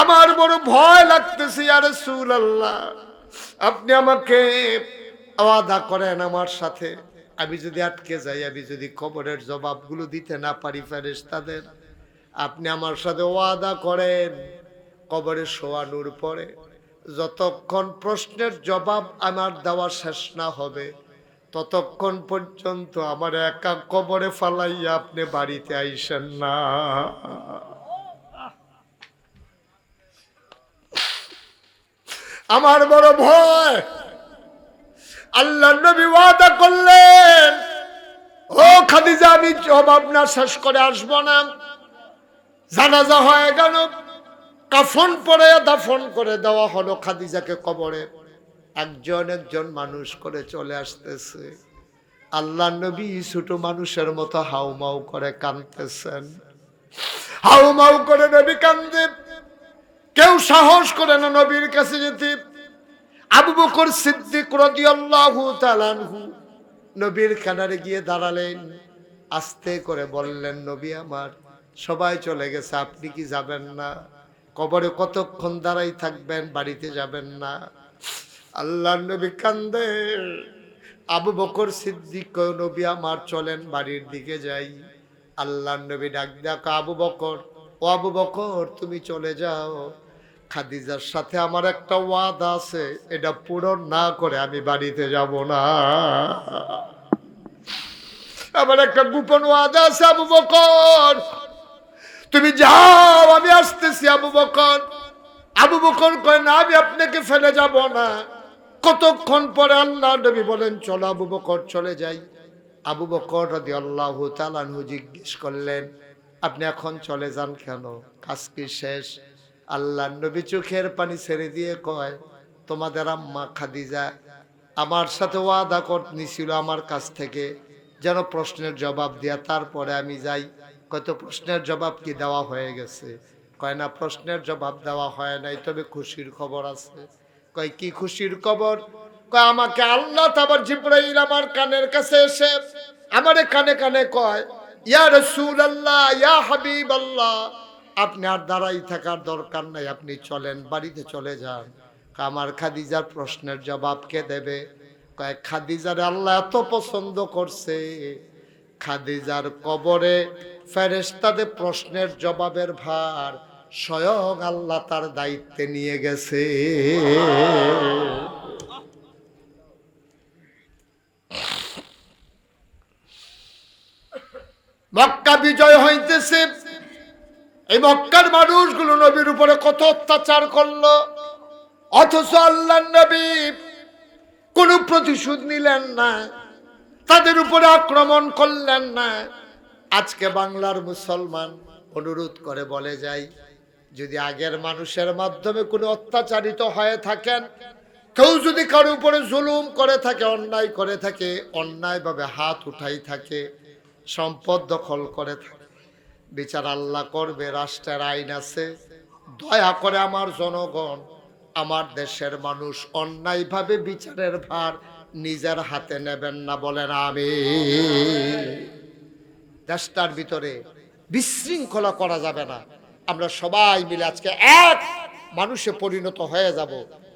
আমার বড় ভয় লাগতেছে ইয়া রাসূলুল্লাহ, আপনি আমাকে ওয়াদা করেন আমার সাথে, আমি যদি আটকে যাই, আমি যদি কবরের জবাবগুলো দিতে না পারি ফেরেশতাদের, আপনি আমার সাথে ওয়াদা করেন কবরে শোয়ানোর পরে যতক্ষণ প্রশ্নের জবাব আমার দেওয়া শেষ না হবে ততক্ষণ পর্যন্ত আমার একা কবরে ফালাইয়া আপনি বাড়িতে আইসেন না। আমার বড় ভয়। আল্লাহ নবী ওয়াদা করলেন, ও খাদিজা, আমি জবাব না শেষ করে আসবো না। জানাজা হয়ে গেল, কাফন পরে দাফন করে দেওয়া হলো খাদিজাকে কবরে। একজন একজন মানুষ করে চলে আসতেছে। আল্লাহ নবী ছোট মানুষের মতো হাউমাউ করে কাঁদতেছেন। হাউমাউ করে নবী কান্দে, কেউ সাহস করে না নবীর কাছে যেতে। আবু বকর সিদ্দিক রাদিয়াল্লাহু তাআলা আনহু নবীর কিনারে গিয়ে দাঁড়ালেন, আস্তে করে বললেন, নবী আমার, সবাই চলে গেছে, আপনি কি যাবেন না? কবরে কতক্ষণ দাঁড়াই থাকবেন, বাড়িতে যাবেন না? আল্লাহ নবী কান্দে। আবু বকর সিদ্দিক, নবী আমার, চলেন বাড়ির দিকে যাই। আল্লাহ নবী ডাক ডাক, আবু বকর, ও আবু বকর, তুমি চলে যাও, খাদিজার সাথে আমার একটা ওয়াদা আছে, এটা পূরণ না করে আমি বাড়িতে যাব না। আমার একটা গোপন ওয়াদা আছে আবু বকর, তুমি যাও, আমি আসতেছি আবু বকর। আবু বকর কয়, না, আমি আপনাকে ফেলে যাব না। কতক্ষণ পরে আল্লাহ নবী বলেন, চলো আবু বকর, চলে যাই। আবু বকর রাদিয়াল্লাহু তাআলা আনহু জিজ্ঞেস করলেন, আপনি এখন চলে যান কেন? কাজ কি শেষ? আল্লাহ নবী চোখের পানি ছেড়ে দিয়ে কয়, তোমাদের আম্মা খাদিজা আমার সাথে ওয়াদা নিছিল আমার কাছ থেকে, যেন প্রশ্নের জবাব দিয়া তারপরে আমি যাই। কত প্রশ্নের জবাব কি দেওয়া হয়ে গেছে? কয় না, প্রশ্নের জবাব দেওয়া হয় নাই, তবে খুশির খবর আছে। কয় কি খুশির খবর? কয় আমাকে আল্লাহ তাবার জিবরাইল আমার কানের কাছে এসে আমারে কানে কানে কয়, ইয়া রাসূলুল্লাহ, ইয়া হাবিবাল্লাহ, আপনি আর দাঁড়াই থাকার দরকার নাই, আপনি চলেন, বাড়িতে চলে যান। আমার খাদিজার প্রশ্নের জবাব কে দেবে? কয় খাদিজার আল্লাহ এত পছন্দ করছে, খাদিজার কবরে ফেরেশতাদের প্রশ্নের জবাবের ভার স্বয়ং আল্লাহ তার দায়িত্বে নিয়ে গেছে। মক্কা বিজয় হইতেছে, এই মক্কার মানুষগুলো নবীর উপরে কত অত্যাচার করলো, অথচ আল্লাহ নবী কোনো প্রতিশোধ নিলেন না, তাদের উপরে আক্রমণ করলেন না। আজকে বাংলার মুসলমান অনুরোধ করে বলে যায়, যদি আগের মানুষের মাধ্যমে কোনো অত্যাচারিত হয়ে থাকেন, কেউ যদি কারো উপরে জুলুম করে থাকে, অন্যায় করে থাকে, অন্যায়ভাবে হাত উঠাই থাকে, সম্পদ দখল করে থাকে, বিচার আল্লাহ করবে, রাষ্ট্রের আইন আছে। দয়া করে আমার জনগণ, আমার দেশের মানুষ অন্যায়ভাবে বিচারের ভার নিজের হাতে নেবেন না, বলেন আমিন। দেশটার ভিতরে বিশৃঙ্খলা করা যাবে না। আমরা সবাই মিলে আজকে এক মানুষে পরিণত হয়ে যাব।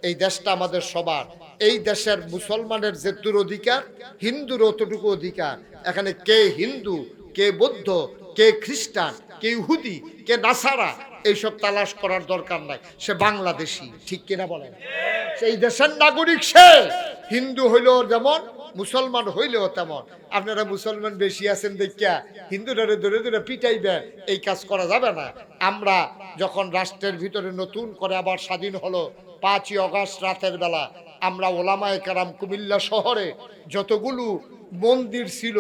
এই দেশটা আমাদের সবার। এই দেশের মুসলমানের যেটুর অধিকার, হিন্দুর অতটুকু অধিকার। এখানে কে হিন্দু, কে বৌদ্ধ, কে খ্রিস্টান, কে ইহুদি, কে নাসারা, এইসব তালাশ করার দরকার নাই। সে বাংলাদেশি, ঠিক কিনা বলেন? সেই দেশের নাগরিক সে। হিন্দু হইলেও যেমন, মুসলমান হইলেও তেমন। আপনারা মুসলমান বেশি আছেন দেখিয়া হিন্দুরা ধরে ধরে পিটাইবেন, এই কাজ করা যাবে না। আমরা যখন রাষ্ট্রের ভিতরে নতুন করে আবার স্বাধীন হলো 5ই আগস্ট রাতের বেলা, আমরা ওলামায়ে কেরাম কুমিল্লা শহরে যতগুলো মন্দির ছিল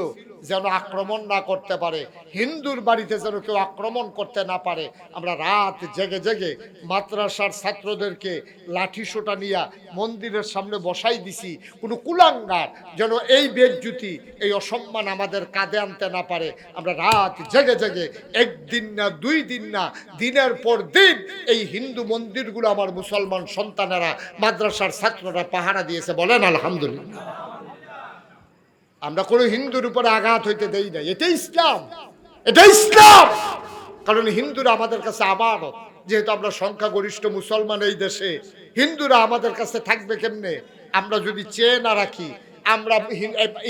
যেন আক্রমণ না করতে পারে, হিন্দুর বাড়িতে যেন কেউ আক্রমণ করতে না পারে। আমরা রাত জেগে জেগে মাদ্রাসার ছাত্রদেরকে লাঠি সোটা নিয়ে মন্দিরের সামনে বসাই দিছি, কোনো কুলাঙ্গার যেন এই বেজ্জুতি, এই অসম্মান আমাদের কাঁধে আনতে না পারে। আমরা রাত জেগে জেগে একদিন না 2 দিন না, দিনের পর দিন এই হিন্দু মন্দিরগুলো আমার মুসলমান সন্তানেরা, মাদ্রাসার ছাত্ররা পাহারা দিয়েছে। বলেন আলহামদুলিল্লাহ। আমরা কোনো হিন্দুর উপরে আঘাত হইতে দেই না। এটাই ইসলাম, এটাই ইসলাম। কারণ হিন্দুরা আমাদের কাছে আমানত। যেহেতু আমরা সংখ্যাগরিষ্ঠ মুসলমান এই দেশে, হিন্দুরা আমাদের কাছে থাকবে কেমনে? আমরা যদি চেয়ে না রাখি, আমরা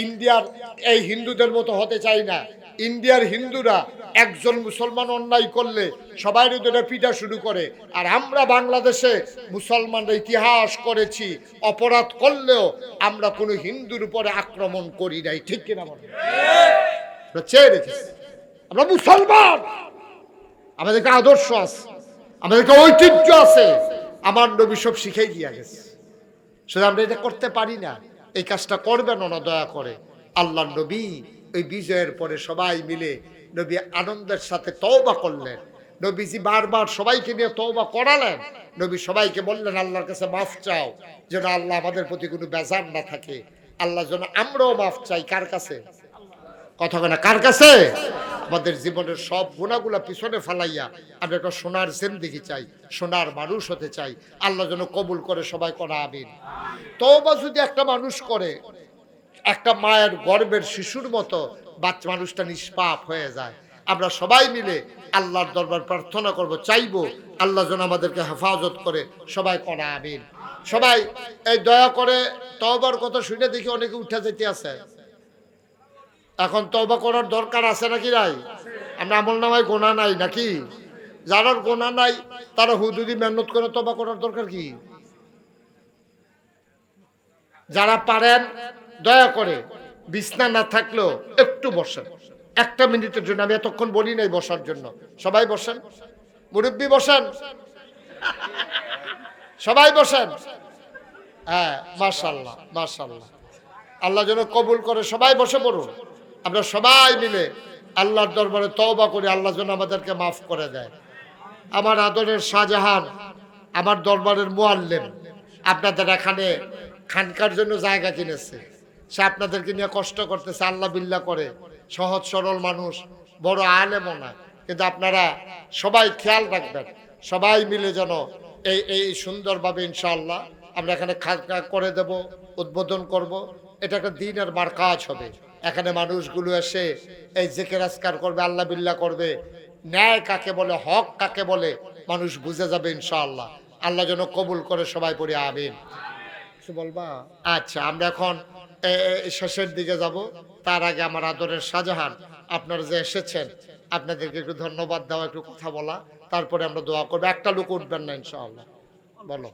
ইন্ডিয়ার এই হিন্দুদের মতো হতে চাই না। ইন্ডিয়ার হিন্দুরা একজন মুসলমান অন্যায় করলে সবাই ধরে পিটা শুরু করে, আর আমরা বাংলাদেশে মুসলমানরা ইতিহাস করেছি, অপরাধ করলেও আমরা কোনো হিন্দুর উপরে আক্রমণ করি নাই। ঠিক কিনা বলেন? আমরা চেয়ে রেখেছি, আমরা মুসলমান, আমাদেরকে আদর্শ আছে, আমাদেরকে ঐতিহ্য আছে, আমার নবী সব শিখাই দিয়া গেছে। শুধু আমরা এটা করতে পারি না। এই কাজটা করবেন না দয়া করে। আল্লাহ নবী ওই বিজয়ের পরে সবাই মিলে নবী আনন্দের সাথে তওবা করলেন। নবীজি বারবার সবাইকে নিয়ে তওবা করালেন। নবী সবাইকে বললেন আল্লাহর কাছে মাফ চাও, যেন আল্লাহ আমাদের প্রতি কোনো বেজার না থাকে। আল্লাহ যেন আমরাও মাফ চাই। কার কাছে? কথা বলে কার কাছে? আমাদের জীবনের সব গুণাগুলা পিছনে ফালাইয়া আমরা একটা সোনার জিন্দেগি চাই, সোনার মানুষ হতে চাই। আল্লাহ যেন কবুল করে। সবাই করা আমিন। তওবা যদি একটা মানুষ করে, একটা মায়ের গর্ভের শিশুর মতো বাচ্চা মানুষটা নিষ্পাপ হয়ে যায়। আমরা সবাই মিলে আল্লাহর দরবার প্রার্থনা করব, চাইবো আল্লাহ যেন আমাদেরকে হেফাজত করে। সবাই করা আমিন। সবাই এই দয়া করে তওবার কথা শুনে দেখি অনেকে উঠে যেতে আছে। এখন তওবা করার দরকার আছে নাকি নাই? আমরা আমলনামায় গোনা নাই নাকি? যারার গোনা নাই তারা হুদুদি মেহনত করে তওবা করার দরকার কি? যারা পারেন দয়া করে বিছনা না থাকলেও একটু বসেন, 1 মিনিটের জন্য। আমি এতক্ষণ বলি নাই বসার জন্য। সবাই বসেন, মুরব্বী বসেন, সবাই বসেন। হ্যাঁ, মাশাআল্লাহ মাশাআল্লাহ, আল্লাহ যেন কবুল করে। সবাই বসে পড়ুন। আমরা সবাই মিলে আল্লাহর দরবারে তওবা করি, আল্লাহ যেন আমাদেরকে মাফ করে দেয়। আমার আদরের শাহজাহান, আমার দরবারের মুআল্লিম, আপনাদের এখানে খানকার জন্য জায়গা কিনেছে। সে আপনাদেরকে নিয়ে কষ্ট করতেছে, আল্লাহ বিল্লাহ করে, সহজ সরল মানুষ, বড় আলেমও না। কিন্তু আপনারা সবাই খেয়াল রাখবেন, সবাই মিলে যেন এই সুন্দরভাবে ইনশাআল্লাহ আমরা এখানে খাজনা করে দেব, উদ্বোধন করব। এটা একটা দিনের মারকাজ হবে। এখানে মানুষগুলো এসে এই জিকির আজকার করবে, আল্লাহ বিল্লাহ করবে। ন্যায় কাকে বলে, হক কাকে বলে মানুষ বুঝে যাবে ইনশাআল্লাহ। আল্লাহ যেন কবুল করে। সবাই পড়ি আমিন। কিছু বলবা? আচ্ছা, আমরা এখন শেষের দিকে যাব। তার আগে আমার আদরের শাহজাহান, আপনারা যে এসেছেন আপনাদেরকে একটু ধন্যবাদ দেওয়া, একটু কথা বলা, তারপরে আমরা দোয়া করবো। একটা লোক উঠবেন না ইনশাআল্লাহ। বলো।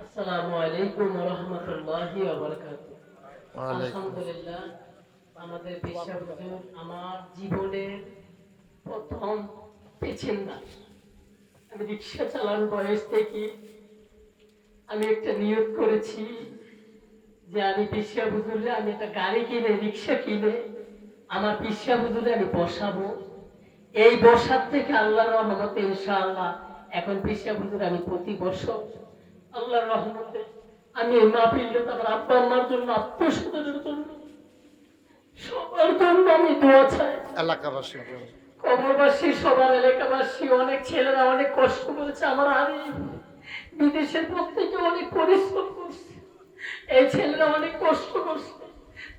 আসসালামু আলাইকুম ওয়া রাহমাতুল্লাহি ওয়া বারাকাতুহু। আলহামদুলিল্লাহ, আমাদের পেশা হুজুর আমার জীবনের প্রথম পেছনদা। আমি রিক্সা চালানোর বয়স থেকে আমি একটা নিয়ত করেছি যে আমি পেশা হুজুরে আমি একটা গাড়ি কিনে, রিক্সা কিনে আমার পেশা হুজুরে আমি বসাবো। এই বসার থেকে আল্লাহর রহমতে ইনশাআল্লাহ এখন পেশা হুজুরে আমি প্রতি বছর আল্লাহর রহমতে আমি এই মাহফিলটা আমার আব্বা আম্মার জন্য, আত্মীয়স্বজনের জন্য, সবার জন্য আমি দোয়া চাই। এলাকাবাসী, কবরবাসী, সবার এলাকাবাসী, অনেক ছেলেরা অনেক কষ্ট করেছে। আমার আরে বিদেশের প্রত্যেকে অনেক পরিশ্রম করছে, এই ছেলেরা অনেক কষ্ট করছে।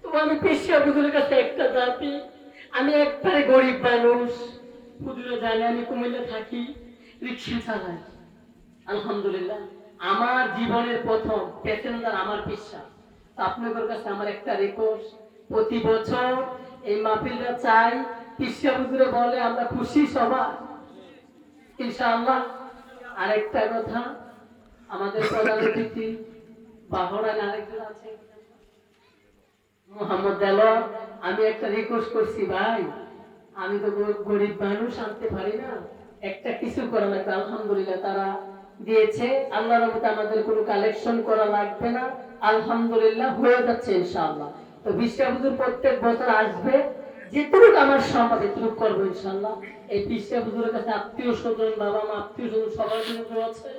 তো আমি পেশিয়া হুজুরের কাছে একটা দাবি, আমি একবারে গরিব মানুষ, হুজুরে জানে আমি কুমিল্লা থাকি, রিক্সা চালাই। আলহামদুলিল্লাহ, আমার জীবনের প্রথম প্যাসেঞ্জার আমার পেশা। আপনাদের কাছে আমার একটা রিকোয়েস্ট, প্রতি বছর এই মাহফিলটা চাই, পেশিয়া হুজুরে বলে আমরা খুশি সবাই ইনশাআল্লাহ। আরেকটা কথা, আমাদের প্রধান অতিথি বাহরান আরেকজন আছে মোহাম্মদ দেলোয়ার, আমি একটা রিকোয়েস্ট করছি, ভাই আমি তো গরিব মানুষ, আনতে পারি না, একটা কিছু করা লাগবে। আলহামদুলিল্লাহ তারা দিয়েছে। আল্লাহর রহমতে আমাদের কোনো কালেকশন করা লাগবে না, আলহামদুলিল্লাহ হয়ে যাচ্ছে ইনশাআল্লাহ। তো বিশটা হুজুর প্রত্যেক বছর আসবে, যেটুকু আমার সম্ভব এটুকু করবো ইনশাআল্লাহ। এই বিশটা হুজুরের কাছে আত্মীয় স্বজন, বাবা মা, আত্মীয় স্বজন সবার জন্য দোয়া আছে।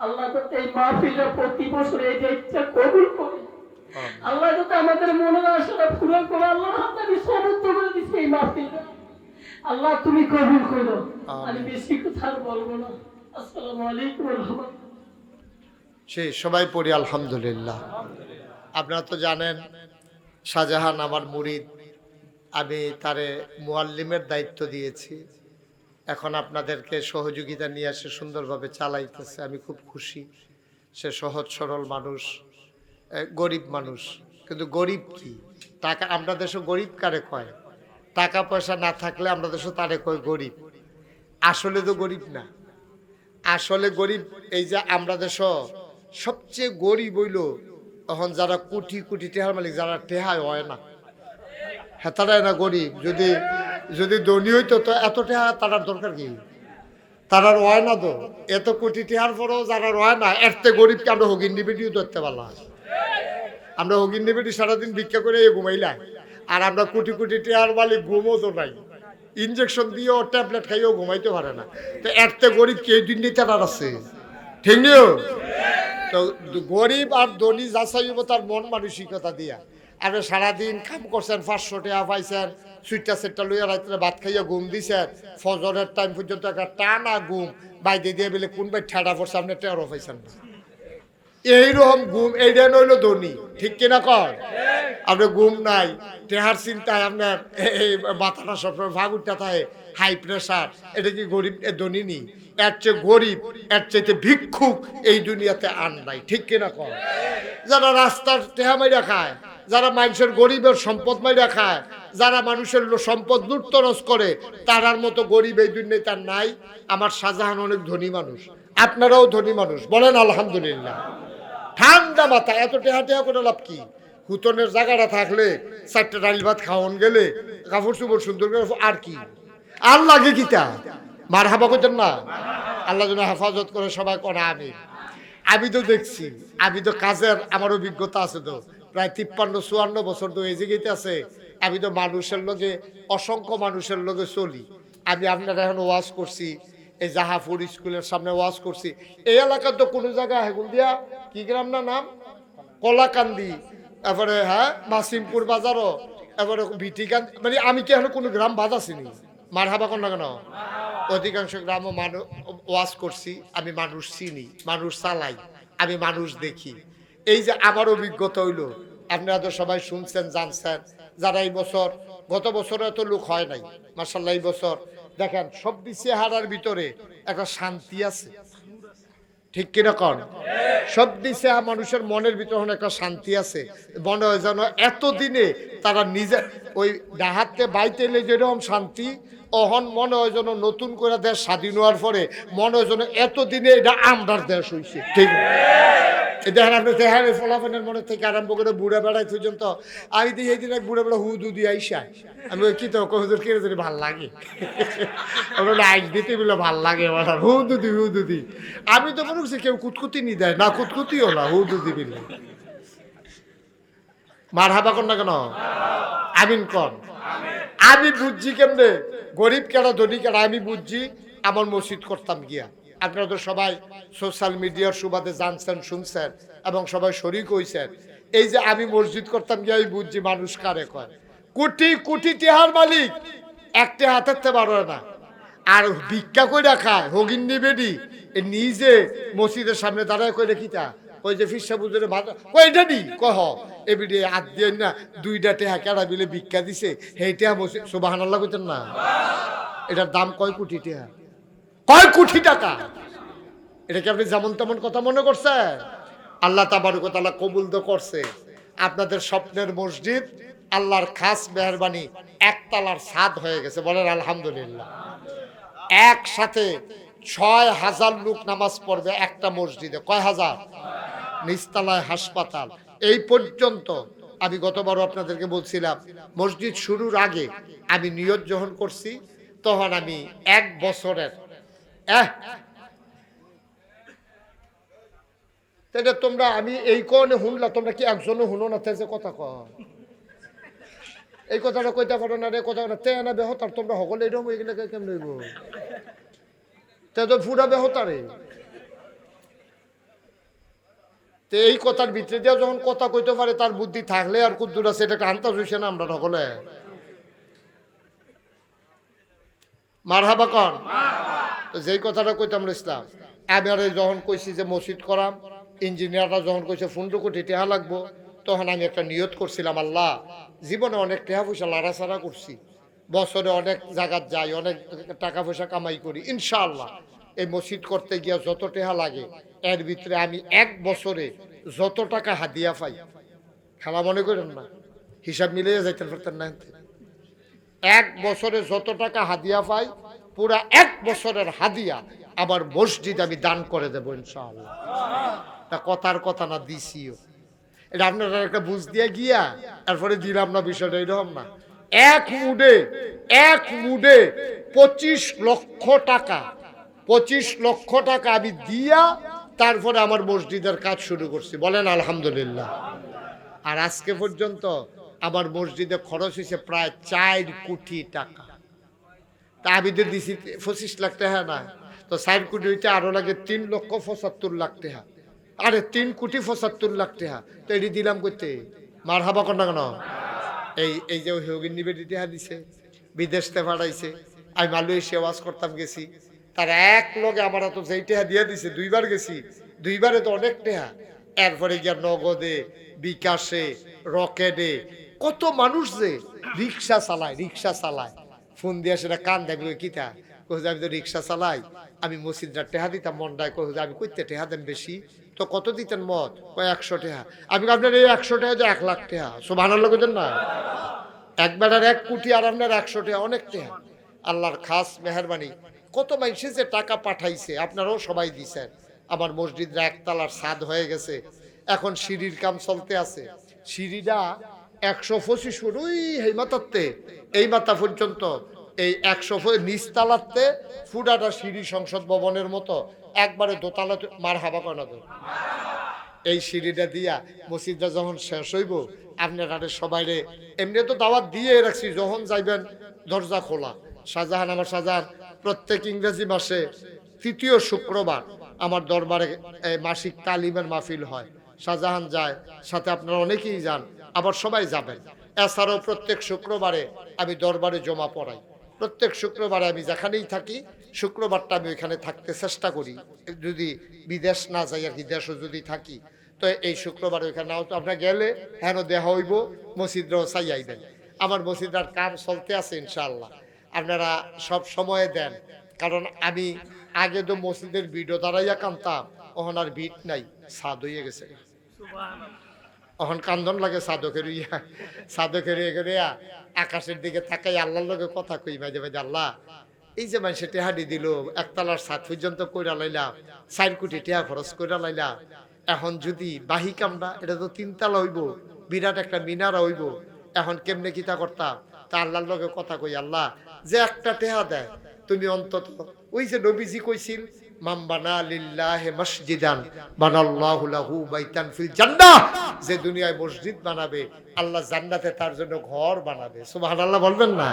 আল্লাহ যাতে এই মাহফিলটা প্রতি বছর এই যে ইচ্ছা কবুল করে, আল্লাহ যাতে আমাদের মনের আশাটা পুরো করে। আল্লাহ হাতে আমি সমস্ত করে দিচ্ছি এই মাহফিলটা, আল্লাহ তুমি কবুল করো। আমি বেশি কথা আর বলবো না। আসসালামু আলাইকুম ওয়া রাহমাতুল্লাহ। সেই সবাই পড়ি আলহামদুলিল্লাহ। আপনারা তো জানেন শাহজাহান আমার মুরিদ, আমি তারে মুআল্লিমের দায়িত্ব দিয়েছি। এখন আপনাদেরকে সহযোগিতা নিয়ে আসে সুন্দরভাবে চালাইতেছে, আমি খুব খুশি। সে সহজ সরল মানুষ, গরিব মানুষ। কিন্তু গরিব কি টাকা, আমরা দেশে গরিব কারে কয়? টাকা পয়সা না থাকলে আমরা দেশে তারে কয় গরিব। আসলে তো গরিব না, আসলে গরিব এই যে আমরা দেশ সবচেয়ে গরিব হইল তখন যারা কোটি কোটি টেহার মালিক, যারা টেহায় হয় না, হ্যাঁ তারাই না গরিব। যদি যদি ধনী হইতো তো এত টেহা তারার দরকার কি? তারার হয় না তো, এত কোটি টেহার পরেও যারা রয় না, এরতে গরিবকে আমরা হগিন্নি বেটিও ধরতে পারলাম। আমরা হগিন্নি বেটি সারাদিন ভিক্ষা করে ঘুমাইলাম, আর আমরা কোটি কোটি টেহার মালিক ঘুমও তো নাই, ইনজেকশন দিয়েও ট্যাবলেট খাইয়েও ঘুমাইতে পারে না। তো এরতে গরিব কে দিন নিতে তার আছে, ঠিক নিও? তো গরিব আর ধনী যাচাইব তার মন মানসিকতা দিয়া। আপনি সারাদিন কাম করছেন, 500 টাকা পাইছেন, সুইটটা সেটটা লইয়া রাত্রে ভাত খাইয়া ঘুম দিছেন, ফজরের টাইম পর্যন্ত একটা টানা ঘুম বাইরে দিয়ে বলে কোন ভাই ঠেড়া পড়ছে, আপনি টেরও পাইছেন না। এইরকম ঘুম, এইটা নইল ধনী, ঠিক কিনা কর? আপনার ঘুম নাই, টেহার চিন্তায় আপনার এই মাথাটা সবসময় ভাগুরটা থাকে, হাই প্রেশার, এটা কি গরিব ধনী নি? এর চেয়ে গরিব, এর চাইতে ভিক্ষুক এই দুনিয়াতে আন নাই, ঠিক কিনা কর? যারা রাস্তার টেহা মাইরা খায়, যারা মানুষের গরিবের সম্পদ মাইরা খায়, যারা মানুষের সম্পদ লুটতরস করে, তারার মতো গরিব এই দুনিয়ায় তার নাই। আমার শাহজাহান অনেক ধনী মানুষ, আপনারাও ধনী মানুষ, বলেন আলহামদুলিল্লাহ। ঠান্ডা মাথা, এত টেহা টেহা করে লাভ কি? হুতনের জায়গাটা থাকলে 4টা ডাল ভাত খাওয়ান গেলে, কাপড় চুপড় সুন্দর করে, আর কি আর লাগে? কিতা মার হাবা করতেন না? আল্লাহ যেন হেফাজত করে, সবাই করে আমি। আমি তো দেখছি, আমি তো কাজের আমার অভিজ্ঞতা আছে, তো প্রায় 53-54 বছর তো এই জায়গাতে আছে। আমি তো মানুষের লগে, অসংখ্য মানুষের লগে চলি। আমি আপনারা এখন ওয়াজ করছি, এই জাহাপুর স্কুলের সামনে ওয়াজ করছি। এই এলাকার তো কোনো জায়গা হেগুল দিয়া কি গ্রাম না নাম, কলাকান্দি, এবারে হ্যাঁ মাসিমপুর বাজারও, এবারে ভিটিকান্দি, মানে আমি কি এখন কোনো গ্রাম বাদ আসিনি? মার হাবা কর না কেন? অধিকাংশ গ্রামও মানুষ ওয়াজ করছি। আমি মানুষ চিনি, মানুষ চালাই, আমি মানুষ দেখি। এই যে আমার অভিজ্ঞতা হইল, আপনারা তো সবাই শুনছেন, জানছেন। যারা এই বছর, গত বছর এত লোক হয় নাই, মাশাআল্লাহ এই বছর দেখেন সব চেহারার ভিতরে একটা শান্তি আছে, ঠিক কিরকম? সব দিছে মানুষের মনের ভিতরে একটা শান্তি আছে। মনে হয় যেন এতদিনে তারা নিজে ওই ডাহাতে বাইতে এলে যেরকম শান্তি, অহন মনে হয় যেন নতুন করে দেশ স্বাধীন হওয়ার পরে মনে হয় যেন এতদিনে এটা আমরার দেশ হয়েছে, ঠিক? দেখেন আপনি দেখেন ফলাফলের মনে থেকে আরম্ভ করে বুড়া বেড়াই পর্যন্ত। আমি দিই এই দিন এক বুড়া বেড়া হুদু দিয়ে আইসা, আমি কি তো হুজুর কে যদি ভাল লাগে, আইস দিতে বলে ভাল লাগে, হুদুদি হুদুদি। আমি তো মনে করছি কেউ কুতকুতি নি দেয় না, কুতকুতিও না, হুদুদি বিলে। মার হাবা কর না কেন? আমিন কর। আমি বুঝছি কেমনে গরিব কেনা ধনী কেনা, আমি বুঝছি আমার মসজিদ করতাম গিয়া। আপনারা তো সবাই সোশ্যাল মিডিয়ার সুবাদে জানছেন, শুনছেন এবং সবাই শরিক হইছেন। এই যে আমি মসজিদ করতাম গিয়া, আমি বুঝছি মানুষ কারে কয়। কোটি কোটি টেহার মালিক একটা হাতের পারে না, আর ভিক্ষা করে খায় হগিন্নি বেডি, নিজে মসজিদের সামনে দাঁড়ায় করে খিতা ওই যে ফিরসা বুঝে ভাত কয়টা নি কহ এবিডে হাত দিয়ে না 2টা টেহা কেডা বিলে ভিক্ষা দিছে, সেইটা মসজিদ সুবহানাল্লাহ কইতেন না? এটার দাম কয় কোটি টেহা, কয় কোটি টাকা। এটা কি আপনি যেমন তেমন কথা মনে করছেন? আল্লাহ তাবারক ওয়া তাআলা কবুল তো করছে। আপনাদের স্বপ্নের মসজিদ আল্লাহর খাস মেহেরবানি একতলার ছাদ হয়ে গেছে, বলেন আলহামদুলিল্লাহ। একসাথে 6000 লোক নামাজ পড়বে একটা মসজিদে। কয় হাজার? নিচতলায় হাসপাতাল। এই পর্যন্ত আমি গতবারও আপনাদেরকে বলছিলাম, মসজিদ শুরুর আগে আমি নিয়ত যখন করছি তখন আমি 1 বছরের তাহলে তোমরা আমি এই কোণে শুনলা, তোমরা কি একজনও শুনো না যে কথা কয়? এই কথাটা কইতে পারো না রে, কথা তে না বেহতার, তোমরা সকলে এরকম হয়ে গেলে কেমন হইব? তে তো ফুরা বেহতারে। তো এই কথার ভিতরে দিয়ে যখন কথা কইতে পারে, তার বুদ্ধি থাকলে আর কুদ্দুর আছে, এটাকে আনতে হইছে না আমরা সকলে। মারহাবা কন। তো যেই কথাটা কইতাম ইসলাম, আমি যখন কইছি যে মসজিদ করাম, ইঞ্জিনিয়াররা যখন কইছে 15 কোটি টাকা লাগবো, তখন আমি একটা নিয়ত করছিলাম, আল্লাহ জীবনে অনেক টাকা পয়সা লাড়াছাড়া করছি, বছরে অনেক জায়গাত যাই, অনেক টাকা পয়সা কামাই করি, ইনশাআল্লাহ এই মসজিদ করতে গিয়া যত টাকা লাগে এর ভিতরে আমি এক বছরে যত টাকা হাদিয়া পাই, খেলা মনে করেন না, হিসাব মিলিয়ে যাইতে পারতেন না, এক বছরে যত টাকা হাদিয়া পাই পুরা এক বছরের হাদিয়া আবার মসজিদ আমি দান করে দেবো ইনশাআল্লাহ। তা কথার কথা না, দিছিও। এটা আপনারা একটা বুঝ দিয়ে গিয়া তারপরে দিলাম না, বিষয়টা এরকম না। এক মুডে 25 লক্ষ টাকা, 25 লক্ষ টাকা আমি দিয়া তারপরে আমার মসজিদের কাজ শুরু করছি, বলেন আলহামদুলিল্লাহ। আর আজকে পর্যন্ত আমার মসজিদে খরচ হয়েছে প্রায় 4 কোটি টাকা। তা আমি তো দিছি 25 লাখ টাকা না, তো 4 কোটি হইতে আরো লাগে 3,75,00,000 টাকা। আরে 3,75,00,000 টাকা তো এটি দিলাম করতে, মার হাবা কর না কেন? এই যে হিউগিন নিবেদি টাকা দিছে, বিদেশতে পাঠাইছে, আমি মালয়েশিয়া ওয়াজ করতাম গেছি, তার এক লগে আমার তো যেই টাকা দিয়ে দিছে, 2বার গেছি, 2বারে তো অনেক টাকা। এরপরে গিয়া নগদে, বিকাশে, রকেটে, কত মানুষ যে রিক্সা চালায়, ফোন দিয়ে সেটা কান দেখবে কিতা কোথায়, আমি তো রিক্সা চালাই, আমি মসজিদরা টেহা দিতাম, মন্ডায় কোথায় আমি কইতে টেহা দেন বেশি, তো কত দিতেন মত, 100 টাকা। আমি আপনার এই 100 টাকা যে 1 লাখ টাকা, সুবহানাল্লাহ কইতেন না? একবার আর 1 কোটি আর আপনার 100 টাকা, অনেক টাকা। আল্লাহর খাস মেহরবানি, কত মানুষে যে টাকা পাঠাইছে, আপনারাও সবাই দিছেন। আমার মসজিদরা একতলার ছাদ হয়ে গেছে, এখন সিঁড়ির কাম চলতে আছে, সিঁড়িটা 125 ফুট, ওই এই মাথাতে এই মাথা পর্যন্ত, এই 100 ফুট নিচতলাতে ফুটাটা সিঁড়ি সংসদ ভবনের মতো একবারে দোতলা। মার হাবা কয় না তো? এই সিঁড়িটা দিয়া মসজিদটা যখন শেষ হইব, আপনারা সবাইরে এমনি তো দাওয়াত দিয়ে রাখছি, যখন যাইবেন দরজা খোলা। শাহজাহান, আমার শাহজাহান প্রত্যেক ইংরেজি মাসে 3য় শুক্রবার আমার দরবারে মাসিক তালিমের মাহফিল হয়, শাহজাহান যায়, সাথে আপনারা অনেকেই যান, আবার সবাই যাবেন। এছাড়াও প্রত্যেক শুক্রবারে আমি দরবারে জমা পড়াই, প্রত্যেক শুক্রবারে আমি যেখানেই থাকি শুক্রবারটা আমি ওইখানে থাকতে চেষ্টা করি, যদি বিদেশ না যাই আর কি, দেশও যদি থাকি তো এই শুক্রবার ওইখানে নাও, তো আপনার গেলে হেন দেহা হইব, মসজিদরাও চাই আইবেন। আমার মসজিদার কাম চলতে আছে ইনশাআল্লাহ, আপনারা সব সময়ে দেন, কারণ আমি আগে তো মসজিদের ভিডিও দাঁড়াইয়া কানতাম, ওখান আর ভিট নাই, ছাদ হইয়া গেছে, এখন কান্দন লাগে সাধকের ইয়া আকাশের দিকে তাকাই আল্লাহর লগে কথা কই, মাঝে মাঝে আল্লাহ এই যে মানুষে টেহাডি দিল, একতলার ছাদ পর্যন্ত কইরা লাইলাম, 4 কোটি টাকা খরচ কইরা লাইলাম, এখন যদি বাহি কামরা, এটা তো 3 তলা হইব, বিরাট একটা মিনারা হইব, এখন কেমনে কিতা করতাম? তা আল্লাহর লগে কথা কই, আল্লাহ যে একটা টেহা দেয় তুমি অন্তত, ওই যে নবীজি কইছিল, মান বানা লিল্লাহি মসজিদান বানাল্লাহু লাহু বাইতান ফিল জান্নাহ, যে দুনিয়ায় মসজিদ বানাবে আল্লাহ জান্নাতে তার জন্য ঘর বানাবে। সুবহানাল্লাহ বলবেন না?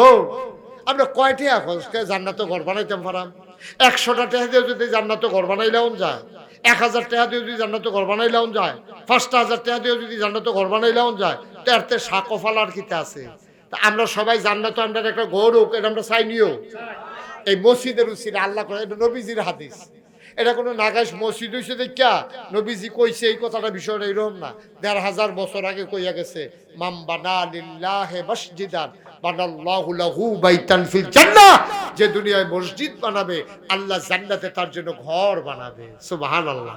ও আমরা কয়টা এখন জান্নাতে ঘর বানাইতাম পারাম? 100টা টাকা দিয়ে যদি জান্নাতে ঘর বানাইলাম যায়, 1000 টাকা দিয়ে যদি জান্নাতে ঘর বানাইলাম যায়, 5,000 টাকা দিয়ে যদি জান্নাতে ঘর বানাইলাম যায়, তারতে শাকফালার কিতা আছে? তা আমরা সবাই জান্নাতে আমরা একটা ঘর হোক, এটা আমরা চাই নিও। এই মসজিদের উচিত আল্লাহ করে, এটা নবীজির হাদিস, এটা কোনো নাগাইশ মসজিদ হইছে দেখা নবীজি কইছে এই কথাটা, বিষয়টা এরকম না, 1500 বছর আগে কইয়া গেছে, মান বানা লিল্লাহি মসজিদান বানাল্লাহু লাহু বাইতান ফিল জান্নাহ, যে দুনিয়ায় মসজিদ বানাবে আল্লাহ জান্নাতে তার জন্য ঘর বানাবে। সুবহানাল্লাহ।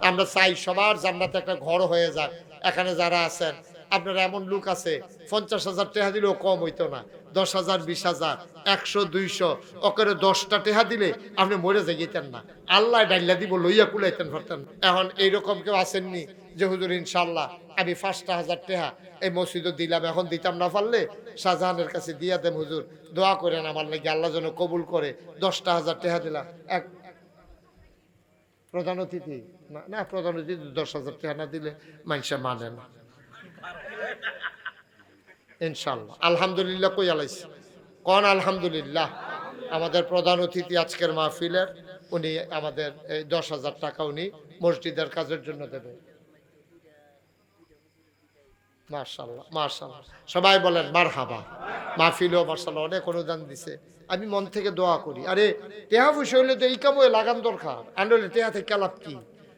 আমরা চাই সবার জান্নাতে একটা ঘর হয়ে যাক। এখানে যারা আছেন আপনারা এমন লোক আছে 50,000 টাকা দিলেও কম হইতো না, 10,000, 20,000, 100, 200 ওকে 10টা টাকা দিলে আপনি মরে যাইতেন না, আল্লাহ ডাইলা দিব, লইয়া কুলাইতেন পারতেন। এখন এইরকম কেউ আসেননি যে হুজুর ইনশাল্লাহ আমি 5,000 টাকা এই মসজিদে দিলাম, এখন দিতাম না পারলে শাহজাহানের কাছে দিয়া দেন, হুজুর দোয়া করেন আমার লাগে আল্লাহ যেন কবুল করে, 10,000 টাকা দিলাম। এক প্রধান অতিথি না না, প্রধান অতিথি 10,000 টাকা না দিলে মানুষে মানে না। ইনশাল্লাহ আলহামদুলিল্লাহ কই আলাইছি কোন আলহামদুলিল্লাহ। আমাদের প্রধান অতিথি আজকের মাহফিলের উনি আমাদের এই 10,000 টাকা উনি মসজিদের কাজের জন্য দেবে। মাশাআল্লাহ মাশাআল্লাহ, সবাই বলেন মারহাবা। মাহফিলও মাশাআল্লাহ অনেক অনুদান দিছে, আমি মন থেকে দোয়া করি। আরে টেহা পয়সা হইলে তো এই কামে লাগান দরকার, আনলে টেহা থেকে লাভ কি?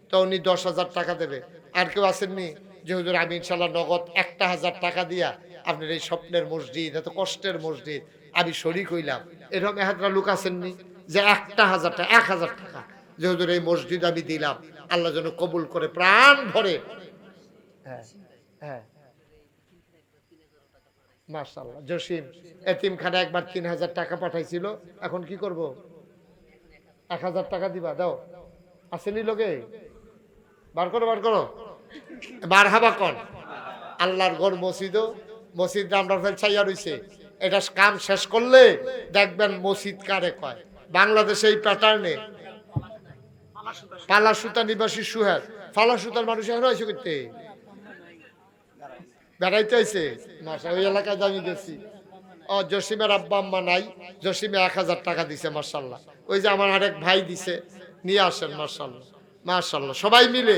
তো উনি 10,000 টাকা দেবে। আর কেউ আসেননি যে হুজুর আমি ইনশাল্লাহ নগদ 1,000 টাকা দিয়া আপনার এই স্বপ্নের মসজিদ, এত কষ্টের মসজিদ আমি শরীক হইলাম, এরকম এহাদরা লোক আসেননি যে 1,000 টাকা 1,000 টাকা যে হুজুর এই মসজিদ আমি দিলাম, আল্লাহ যেন কবুল করে প্রাণ ভরে। হ্যাঁ হ্যাঁ মাশাআল্লাহ। জসিম এতিমখানা একবার 3,000 টাকা পাঠাইছিল, এখন কি করব? 1,000 টাকা দিবা, দাও। আসেনি লোকে? বার করো বার করো, মারহাবা কর। আল্লাহর ঘর মসজিদও, মসজিদ আমরা ছাইয়া রইছে, এটা কাম শেষ করলে দেখবেন মসজিদ কারে কয়। বাংলাদেশে এই প্যাটার্নে পালাসুতা নিবাসী সুহেল, ফালাসুতার মানুষ এখন হয়েছে করতে বেড়াইতে আইছে মাসা, ওই এলাকায় আমি গেছি। ও জসিমের আব্বা আম্মা নাই, জসিমে 1,000 টাকা দিছে মাশাআল্লাহ। ওই যে আমার আরেক ভাই দিছে, নিয়ে আসেন মাশাআল্লাহ মাশাআল্লাহ। সবাই মিলে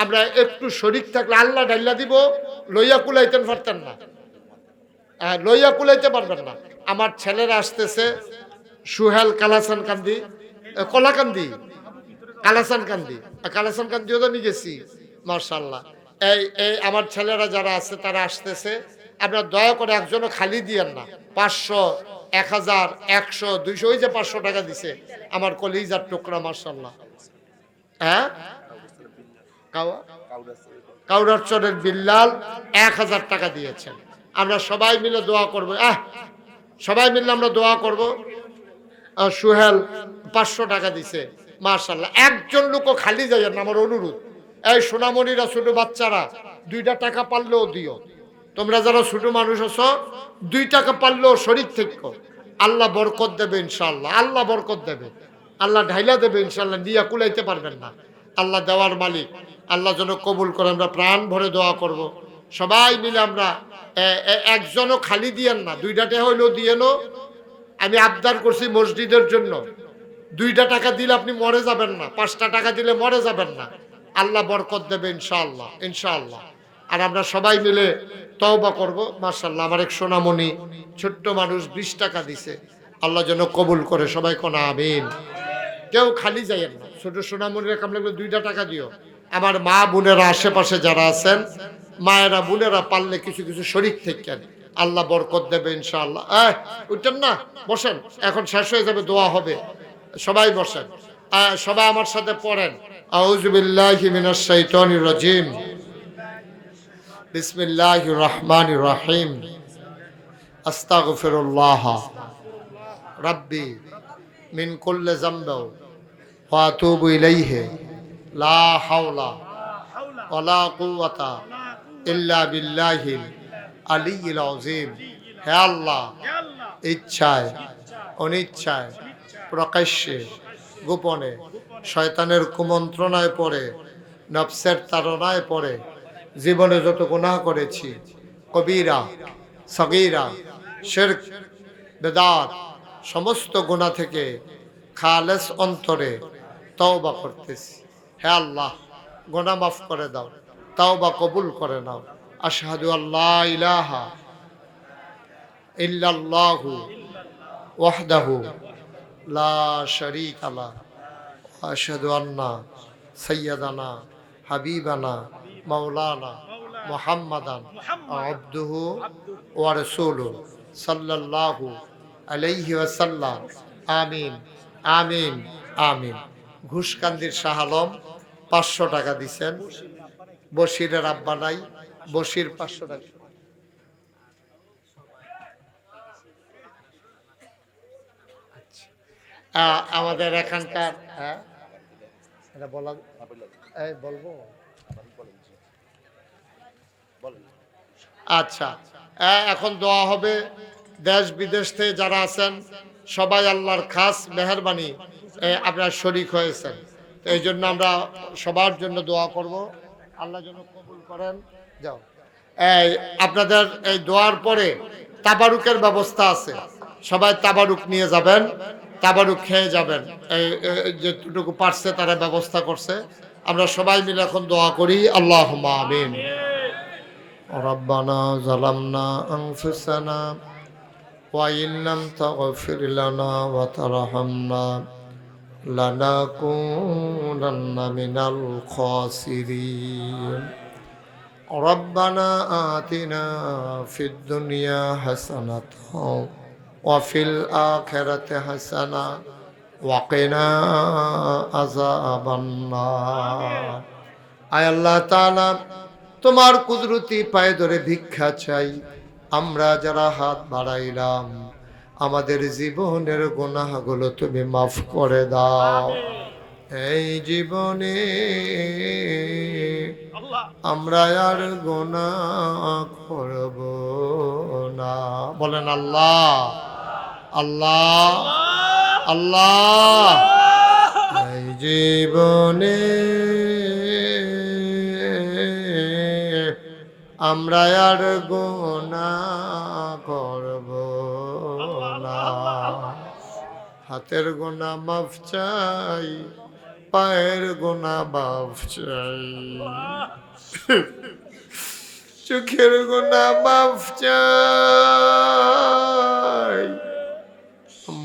আমরা একটু শরীক থাকলে আল্লাহ ডাইল্লা দিব, লইয়া কুলাইতেন পারতেন না, লইয়া কুলাইতে পারবেন না। আমার ছেলেরা আসতেছে, সুহেল কালাসান কান্দি, কলাকান্দি কালাসান কান্দি, কালাসান কান্দিও তো নিয়ে গেছি মাশাআল্লাহ। এই এই আমার ছেলেরা যারা আছে তারা আসতেছে, আপনারা দয়া করে একজনও খালি দিয়েন না। 500, 1,000, 100, 200, ওই যে 500 টাকা দিছে আমার কলিজার টুকরা মাশাআল্লাহ। হ্যাঁ কাউরার চরের বিল্লাল 1,000 টাকা দিয়েছেন। আমরা সবাই মিলে দোয়া করবো, সবাই মিলে আমরা দোয়া করব। সুহেল 500 টাকা দিছে মাশাআল্লাহ। একজন লোকও খালি যায় না, আমার অনুরোধ। এই সোনামণিরা, ছোট বাচ্চারা 2টা টাকা পারলেও দিও। তোমরা যারা ছোট মানুষ আছো 2 টাকা পারলেও শরীর থেকে আল্লাহ বরকত দেবে ইনশাআল্লাহ, আল্লাহ বরকত দেবে, আল্লাহ ঢাইলা দেবে ইনশাআল্লাহ। নিয়া কুলাইতে পারবেন না, আল্লাহ দেওয়ার মালিক, আল্লাহ যেন কবুল করে। আমরা প্রাণ ভরে দোয়া করব সবাই মিলে। আমরা একজনও খালি দিয়েন না, 2টা টাকা হইলেও দিয়েনও। আমি আবদার করছি মসজিদের জন্য, 2টা টাকা দিলে আপনি মরে যাবেন না, 5টা টাকা দিলে মরে যাবেন না, আল্লাহ বরকত দেবে ইনশাআল্লাহ ইনশাআল্লাহ। আর আমরা সবাই মিলে তওবা করব মাশাআল্লাহ। আমার এক সোনামণি ছোট্ট মানুষ 20 টাকা দিছে, আল্লাহ যেন কবুল করে। সবাই কোন আমিন। কেউ খালি যাইয়েন না, ছোট সোনামণিরা কাম লাগলে 2টা টাকা দিও। আমার মা বোনেরা আশেপাশে যারা আছেন, মায়েরা বোনেরা পারলে কিছু কিছু শরীক থেকেন, আল্লাহ বরকত দেবে ইনশাআল্লাহ। উঠেন না, বসেন, এখন শেষ হয়ে যাবে, দোয়া হবে। সবাই বসেন, সবাই আমার সাথে পড়েন আউযু বিল্লাহি মিনাশ শাইতানির রাজিম, বিসমিল্লাহির রহমানির রহিম, আস্তাগফিরুল্লাহ রাব্বি মিন কুল্লি যামবি ওয়া আতুবু ইলাইহি লা হাওলা ওয়ালা কুওয়াতা ইল্লা বিল্লাহিল আলিয়্যিল আযীম। হে আল্লাহ, ইচ্ছায় অনিচ্ছায় প্রকাশ্যে গোপনে শয়তানের কুমন্ত্রণায় পড়ে, নফসের তাড়নায় পড়ে জীবনে যত গুনাহ করেছি, কবিরা সগীরা শিরক বেদাত সমস্ত গুনাহ থেকে খালেস অন্তরে তওবা করতেছি। হে আল্লাহ, গুনাহ মাফ করে দাও, তওবা কবুল করে নাও। আশহাদু আল্লা ইলাহা ইল্লাল্লাহু ওয়াহদাহু লা শারীকা লাহু ওয়া আশহাদু আন্না সাইয়্যিদানা হাবিবানা মাওলানা মুহাম্মাদান আবদুহু ওয়া রাসূলুহু সাল্লাল্লাহু আলাইহি ওয়াসাল্লাম। আমিন আমিন আমিন। ঘুষকান্দির শাহ আলম 500 টাকা দিছেন। বশিরের আব্বা নাই, বশির 500 টাকা। আমাদের এখানকার এটা বলা বলবো। আচ্ছা, এখন দোয়া হবে। দেশ বিদেশ থেকে যারা আছেন সবাই আল্লাহর খাস মেহেরবানি আপনারা শরীক হয়েছেন। তো এই জন্য আমরা সবার জন্য দোয়া করব, আল্লাহ যেন কবুল করেন। যাও, এই আপনাদের এই দোয়ার পরে তাবারুকের ব্যবস্থা আছে, সবাই তাবারুক নিয়ে যাবেন, তাবারুক খেয়ে যাবেন। এই যেটুকু পারছে তারা ব্যবস্থা করছে। আমরা সবাই মিলে এখন দোয়া করি, আল্লাহুম্মা আমিন। রব্বানা যালামনা আনফুসানা ওয়া ইন লাম তাগফির লানা ওয়া তারহামনা লানাকুনান্না মিনাল খাসিরিন। ربنا آتنا في الدنيا حسنة وفي الآخرة حسنة وقنا عذاب النار। আয় আল্লাহ তাআলা, তোমার কুদরতি পায়ে ধরে ভিক্ষা চাই, আমরা যারা হাত বাড়াইলাম আমাদের জীবনের গুনাহগুলো তুমি মাফ করে দাও। এই জীবনে আমরা আর গুনাহ করব না। বলেন আল্লাহ আল্লাহ আল্লাহ। এই জীবনে আমরা আর গুনাহ করব না। হাতের গুনাহ মাফ চাই, পায়ের গুনাহ মাফ চাই, চোখের গুনাহ মাফ চাই,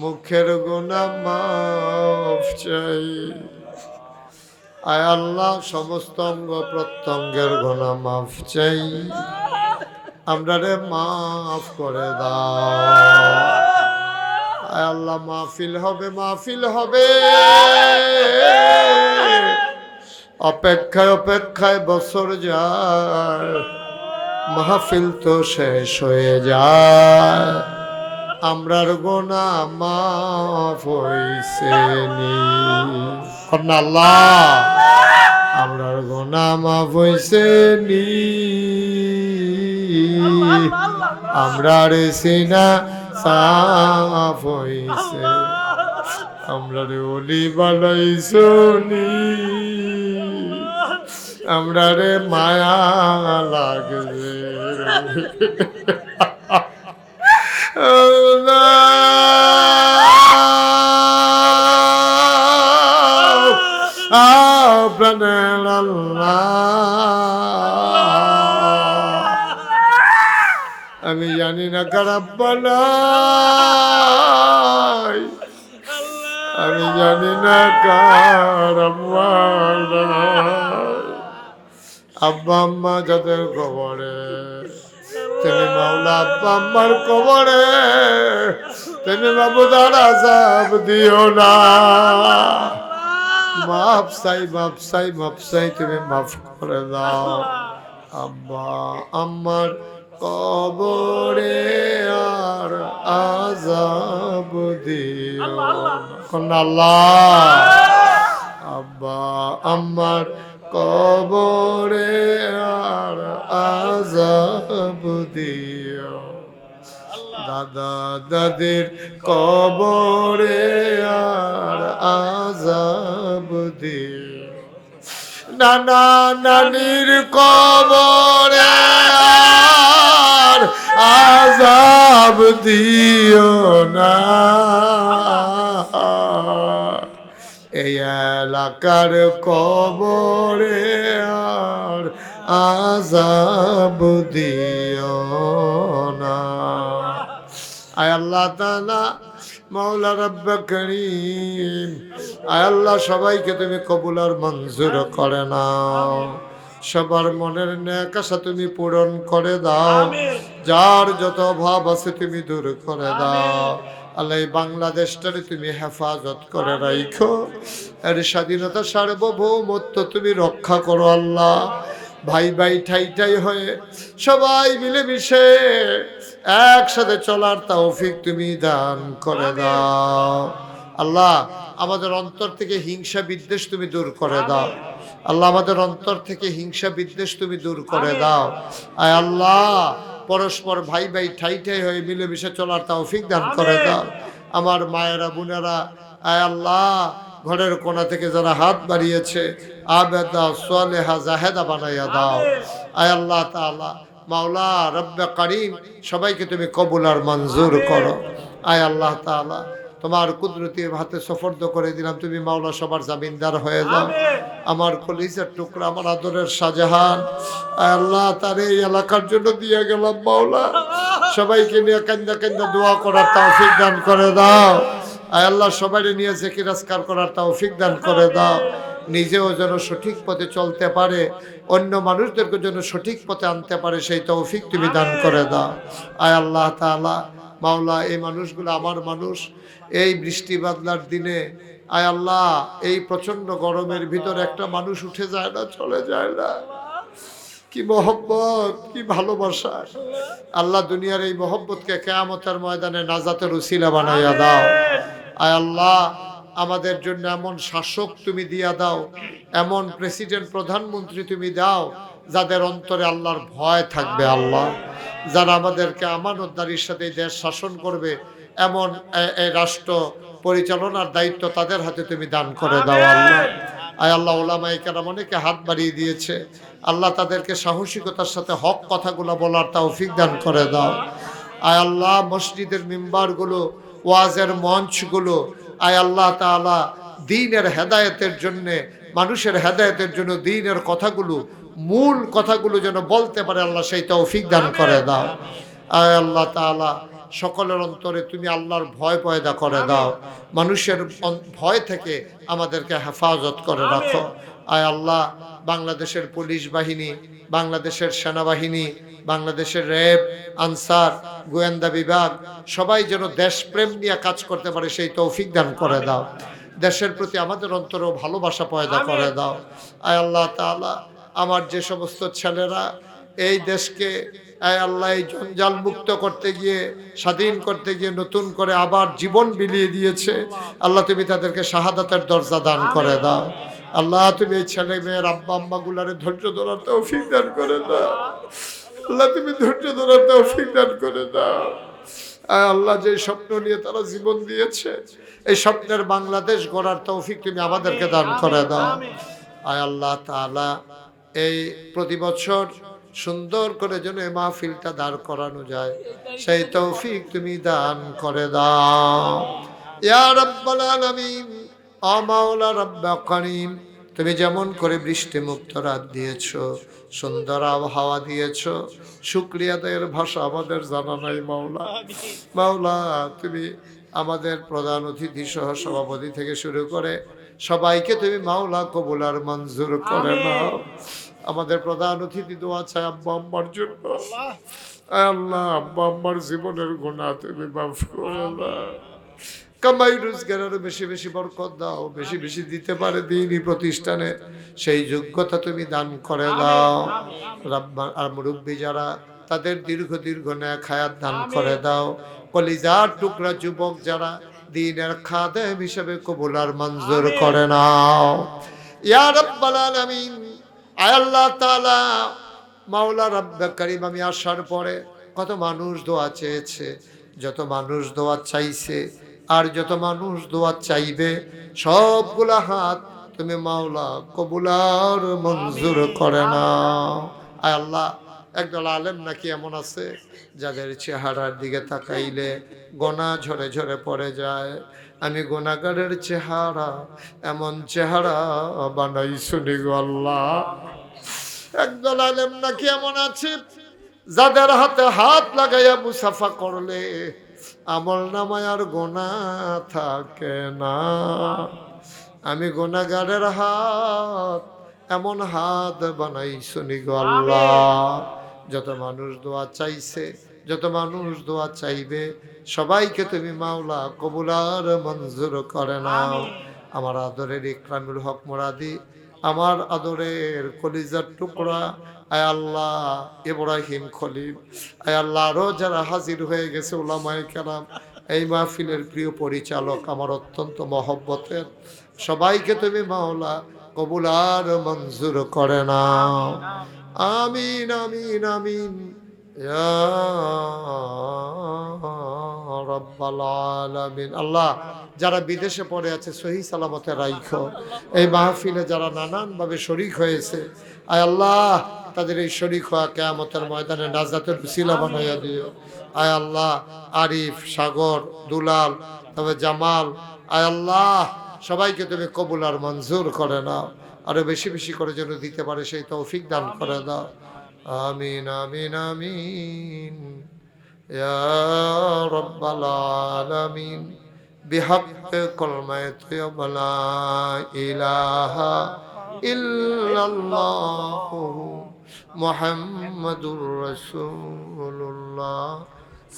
মুখের গুনাহ মাফ চাই। আয় আল্লাহ, সমস্ত অঙ্গ প্রত্যঙ্গের গুনাহ মাফ চাই, আমরা রে মাফ করে দাও। আয় আল্লাহ, মাহফিল হবে মাহফিল হবে, অপেক্ষায় অপেক্ষায় বছর যায়, মাহফিল তো শেষ হয়ে যায়, আমরার গুনাহ মাফ হইছে নি। আল্লাহ, আমরার গুনাহ মাফ হইছে নি, আমরার সিনা সাফ হইছে, আমরার ওলি বানাইছো নি, আমরা রে মায়া লাগবে। প্রাণের আল্লাহ, আমি জানি না খারাপ বানাই, আমি জানি না খারাপ বানাই। আব্বা আম্মা যাদের কবরে, তুমি মাওলা আব্বা আম্মার কবরে তুমি বাবুদার আযাব দিও না। মাফ চাই মাফ চাই মাফ চাই, তুমি মাফ করে দাও। আব্বা আম্মার কবরে আর আযাব দিও না। আল্লাহ, আব্বা আম্মার কবরে আর আযাব দিও, দাদা দাদির কবরে আর আযাব দিও, নানা নানির কবরে আর আযাব দিও না। এই এলাকার কবরে আর আযাব দিও না। আয় আল্লাহ তাআলা, মাওলা রব্ব করিম, আয় আল্লাহ, সবাইকে তুমি কবুল আর মঞ্জুর করে নাও, সবার মনের নেক আশা তুমি পূরণ করে দাও, যার যত অভাব আছে তুমি দূর করে দাও। আল্লাহ, বাংলাদেশটারে তুমি হেফাজত করে রাখো, এর স্বাধীনতা সার্বভৌমত্ব তুমি রক্ষা করো। আল্লাহ, ভাই ভাই ঠাই ঠাই হয়ে সবাই মিলেমিশে একসাথে চলার তৌফিক তুমি দান করে দাও। আল্লাহ, আমাদের অন্তর থেকে হিংসা বিদ্বেষ তুমি দূর করে দাও। আল্লাহ, আমাদের অন্তর থেকে হিংসা বিদ্বেষ তুমি দূর করে দাও। আয় আল্লাহ, পরস্পর ভাই ভাই ঠাই ঠাই হয়ে মিলেমিশে চলার তৌফিক দান করে দাও। আমার মায়েরা বোনেরা, আয় আল্লাহ, ঘরের কোণা থেকে যারা হাত বাড়িয়েছে আবেদা সালেহা জাহেদা বানাইয়া দাও। আয় আল্লাহ তাআলা মাওলা রব্বে করিম সবাইকে তুমি কবুল আর মঞ্জুর করো। আয় আল্লাহ তাআলা তোমার কুদরতির হাতে সফর্দ করে দিলাম, তুমি মাওলা সবার জামিনদার হয়ে যাও। আমার কলিজার টুকরা আমার আদরের শাহজাহান, আয় আল্লাহ তার এই এলাকার জন্য দিয়ে গেলাম মাওলা, সবাইকে নিয়ে কান্দা কান্দা দোয়া করার তৌফিক দান করে দাও। আয় আল্লাহ সবাই নিয়ে জিকির আজকার করার তৌফিক দান করে দাও। নিজেও যেন সঠিক পথে চলতে পারে, অন্য মানুষদেরকে যেন সঠিক পথে আনতে পারে, সেই তৌফিক তুমি দান করে দাও। আয় আল্লাহ তাআলা মাওলা এই মানুষগুলো আমার মানুষ, এই বৃষ্টি বাদলার দিনে আয় আল্লাহ এই প্রচন্ড গরমের ভিতর একটা মানুষ উঠে যায় না, চলে যায় না। কি মহব্বত, কি ভালোবাসা আল্লাহ, দুনিয়ার এই মহব্বতকে কিয়ামতের ময়দানে নাজাতের উসিলা বানাইয়া দাও। আয় আল্লাহ আমাদের জন্য এমন শাসক তুমি দিয়া দাও, এমন প্রেসিডেন্ট প্রধানমন্ত্রী তুমি দাও যাদের অন্তরে আল্লাহর ভয় থাকবে। আল্লাহ যারা আমাদেরকে আমানতদারির সাথে দেশ শাসন করবে, এমন এই রাষ্ট্র পরিচালনার দায়িত্ব তাদের হাতে তুমি দান করে দাও। আল্লাহ আয় আল্লাহ ওলামায়ে কেরাম অনেকে হাত বাড়িয়ে দিয়েছে, আল্লাহ তাদেরকে সাহসিকতার সাথে হক কথাগুলো বলার তৌফিক দান করে দাও। আয় আল্লাহ মসজিদের মিম্বারগুলো, ওয়াজের মঞ্চগুলো আয় আল্লাহ তাআলা দ্বীনের হেদায়েতের জন্য, মানুষের হেদায়েতের জন্য দ্বীনের কথাগুলো, মূল কথাগুলো যেন বলতে পারে আল্লাহ, সেই তৌফিক দান করে দাও। আয় আল্লাহ তাআলা সকলের অন্তরে তুমি আল্লাহর ভয় পয়দা করে দাও, মানুষের ভয় থেকে আমাদেরকে হেফাজত করে রাখো। আয় আল্লাহ বাংলাদেশের পুলিশ বাহিনী, বাংলাদেশের সেনাবাহিনী, বাংলাদেশের র্যাব, আনসার, গোয়েন্দা বিভাগ সবাই যেন দেশপ্রেম নিয়ে কাজ করতে পারে, সেই তৌফিক দান করে দাও। দেশের প্রতি আমাদের অন্তরেও ভালোবাসা পয়দা করে দাও। আয় আল্লাহ তাআলা আমার যে সমস্ত ছেলেরা এই দেশকে আয় আল্লাহ এই জঞ্জাল মুক্ত করতে গিয়ে, স্বাধীন করতে গিয়ে নতুন করে আবার জীবন বিলিয়ে দিয়েছে, আল্লাহ তুমি তাদেরকে শাহাদাতের দরজা দান করে দাও। আল্লাহ তুমি এই ছেলে মেয়ের আব্বা আম্মা গুলারে ধৈর্য ধরার তৌফিক দান করে দাও। আল্লাহ তুমি ধৈর্য ধরার তৌফিক দান করে দাও। আয় আল্লাহ যে স্বপ্ন নিয়ে তারা জীবন দিয়েছে, এই স্বপ্নের বাংলাদেশ গড়ার তৌফিক তুমি আমাদেরকে দান করে দাও। আয় আল্লাহ তাআলা এই প্রতি বছর সুন্দর করে যেন এই মাহফিলটা দাঁড় করানো যায়, সেই তৌফিক তুমি দান করে দাও। ইয়া রাব্বাল আলামিন, ও মাওলা রব্বে করিম, তুমি যেমন করে বৃষ্টি মুক্ত রাত দিয়েছো, সুন্দর আবহাওয়া দিয়েছো, শুকরিয়া আদায়ের ভাষা আমাদের জানা নাই মাওলা। মাওলা তুমি আমাদের প্রধান অতিথি সহ সভাপতি থেকে শুরু করে সবাইকে তুমি মাওলা কবুল আর মঞ্জুর করে নাও। আমাদের প্রধান অতিথি দোয়া চাই আব্বা আম্মার জন্য। আল্লাহ আব্বা আম্মার জীবনের গুনাহ তুমি মাফ করে দাও, কামাই রোজগারের বেশি বেশি বরকত দাও, বেশি বেশি দিতে পারে দ্বীনি প্রতিষ্ঠানে সেই যোগ্যতা তুমি দান করে দাও। রাব্বা আর মুরব্বী যারা, তাদের দীর্ঘ দীর্ঘ নেক হায়াত দান করে দাও। কলিজার টুকরা যুবক যারা, দ্বীনের খাদেম হিসেবে কবুল আর মঞ্জুর করে নাও। ইয়া রাব্বাল আলামিন, আয় আল্লাহ তাআলা মাওলা রব্বে করিম, আমি আসার পরে কত মানুষ দোয়া চেয়েছে, যত মানুষ দোয়া চাইছে আর যত মানুষ দোয়া চাইবে, সবগুলা হাত তুমি মাওলা কবুল আর মঞ্জুর করে নাও। আয় আল্লাহ একদল আলেম নাকি এমন আছে যাদের চেহারার দিকে তাকাইলে গোনা ঝরে ঝরে পড়ে যায়। আমি গুনাহগারের চেহারা, এমন চেহারা বানাই শুনি গো আল্লাহ। একদল আলেম নাকি এমন আছে যাদের হাতে হাত লাগাইয়া মুসাফা করলে আমল নামায় আর গুনাহ থাকে না। আমি গুনাহগারের হাত, এমন হাত বানাই শুনি গো আল্লাহ। যত মানুষ দোয়া চাইছে, যত মানুষ দোয়া চাইবে, সবাইকে তুমি মাওলা কবুল আর মঞ্জুর করে নাও। আমার আদরের ইকরামুল হক মুরাদি, আমার আদরের কলিজার টুকরা আয় আল্লাহ ইব্রাহিম খলিল, আয় আল্লাহ আরো যারা হাজির হয়ে গেছে উলামায়ে কেরাম, এই মাহফিলের প্রিয় পরিচালক, আমার অত্যন্ত মহব্বতের, সবাইকে তুমি মাওলা কবুল আর মঞ্জুর করে নাও। আমিন আমিন আমিন ইয়া রাব্বাল আলামিন। আল্লাহ যারা বিদেশে পড়ে আছে সহি সালামতে রাইখো। এই মাহফিলে যারা নানানভাবে শরিক হয়েছে, আয় আল্লাহ তাদের এই শরিক হওয়া কিয়ামতের ময়দানে নাজাতের উসিলা বানাইয়া দিও। আয় আল্লাহ আরিফ, সাগর, দুলাল, তবে জামাল, আয় আল্লাহ সবাইকে তুমি কবুল আর মঞ্জুর করে নাও, আরো বেশি বেশি করে যেন দিতে পারে সেই তৌফিক দান করে দাও। আমিন আমিন আমিন ইয়া রাব্বাল আলামিন বিহাক্ক কালিমাত লা ইলাহা ইল্লাল্লাহ মুহাম্মাদুর রাসূলুল্লাহ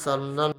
সাল্লাল্লাহু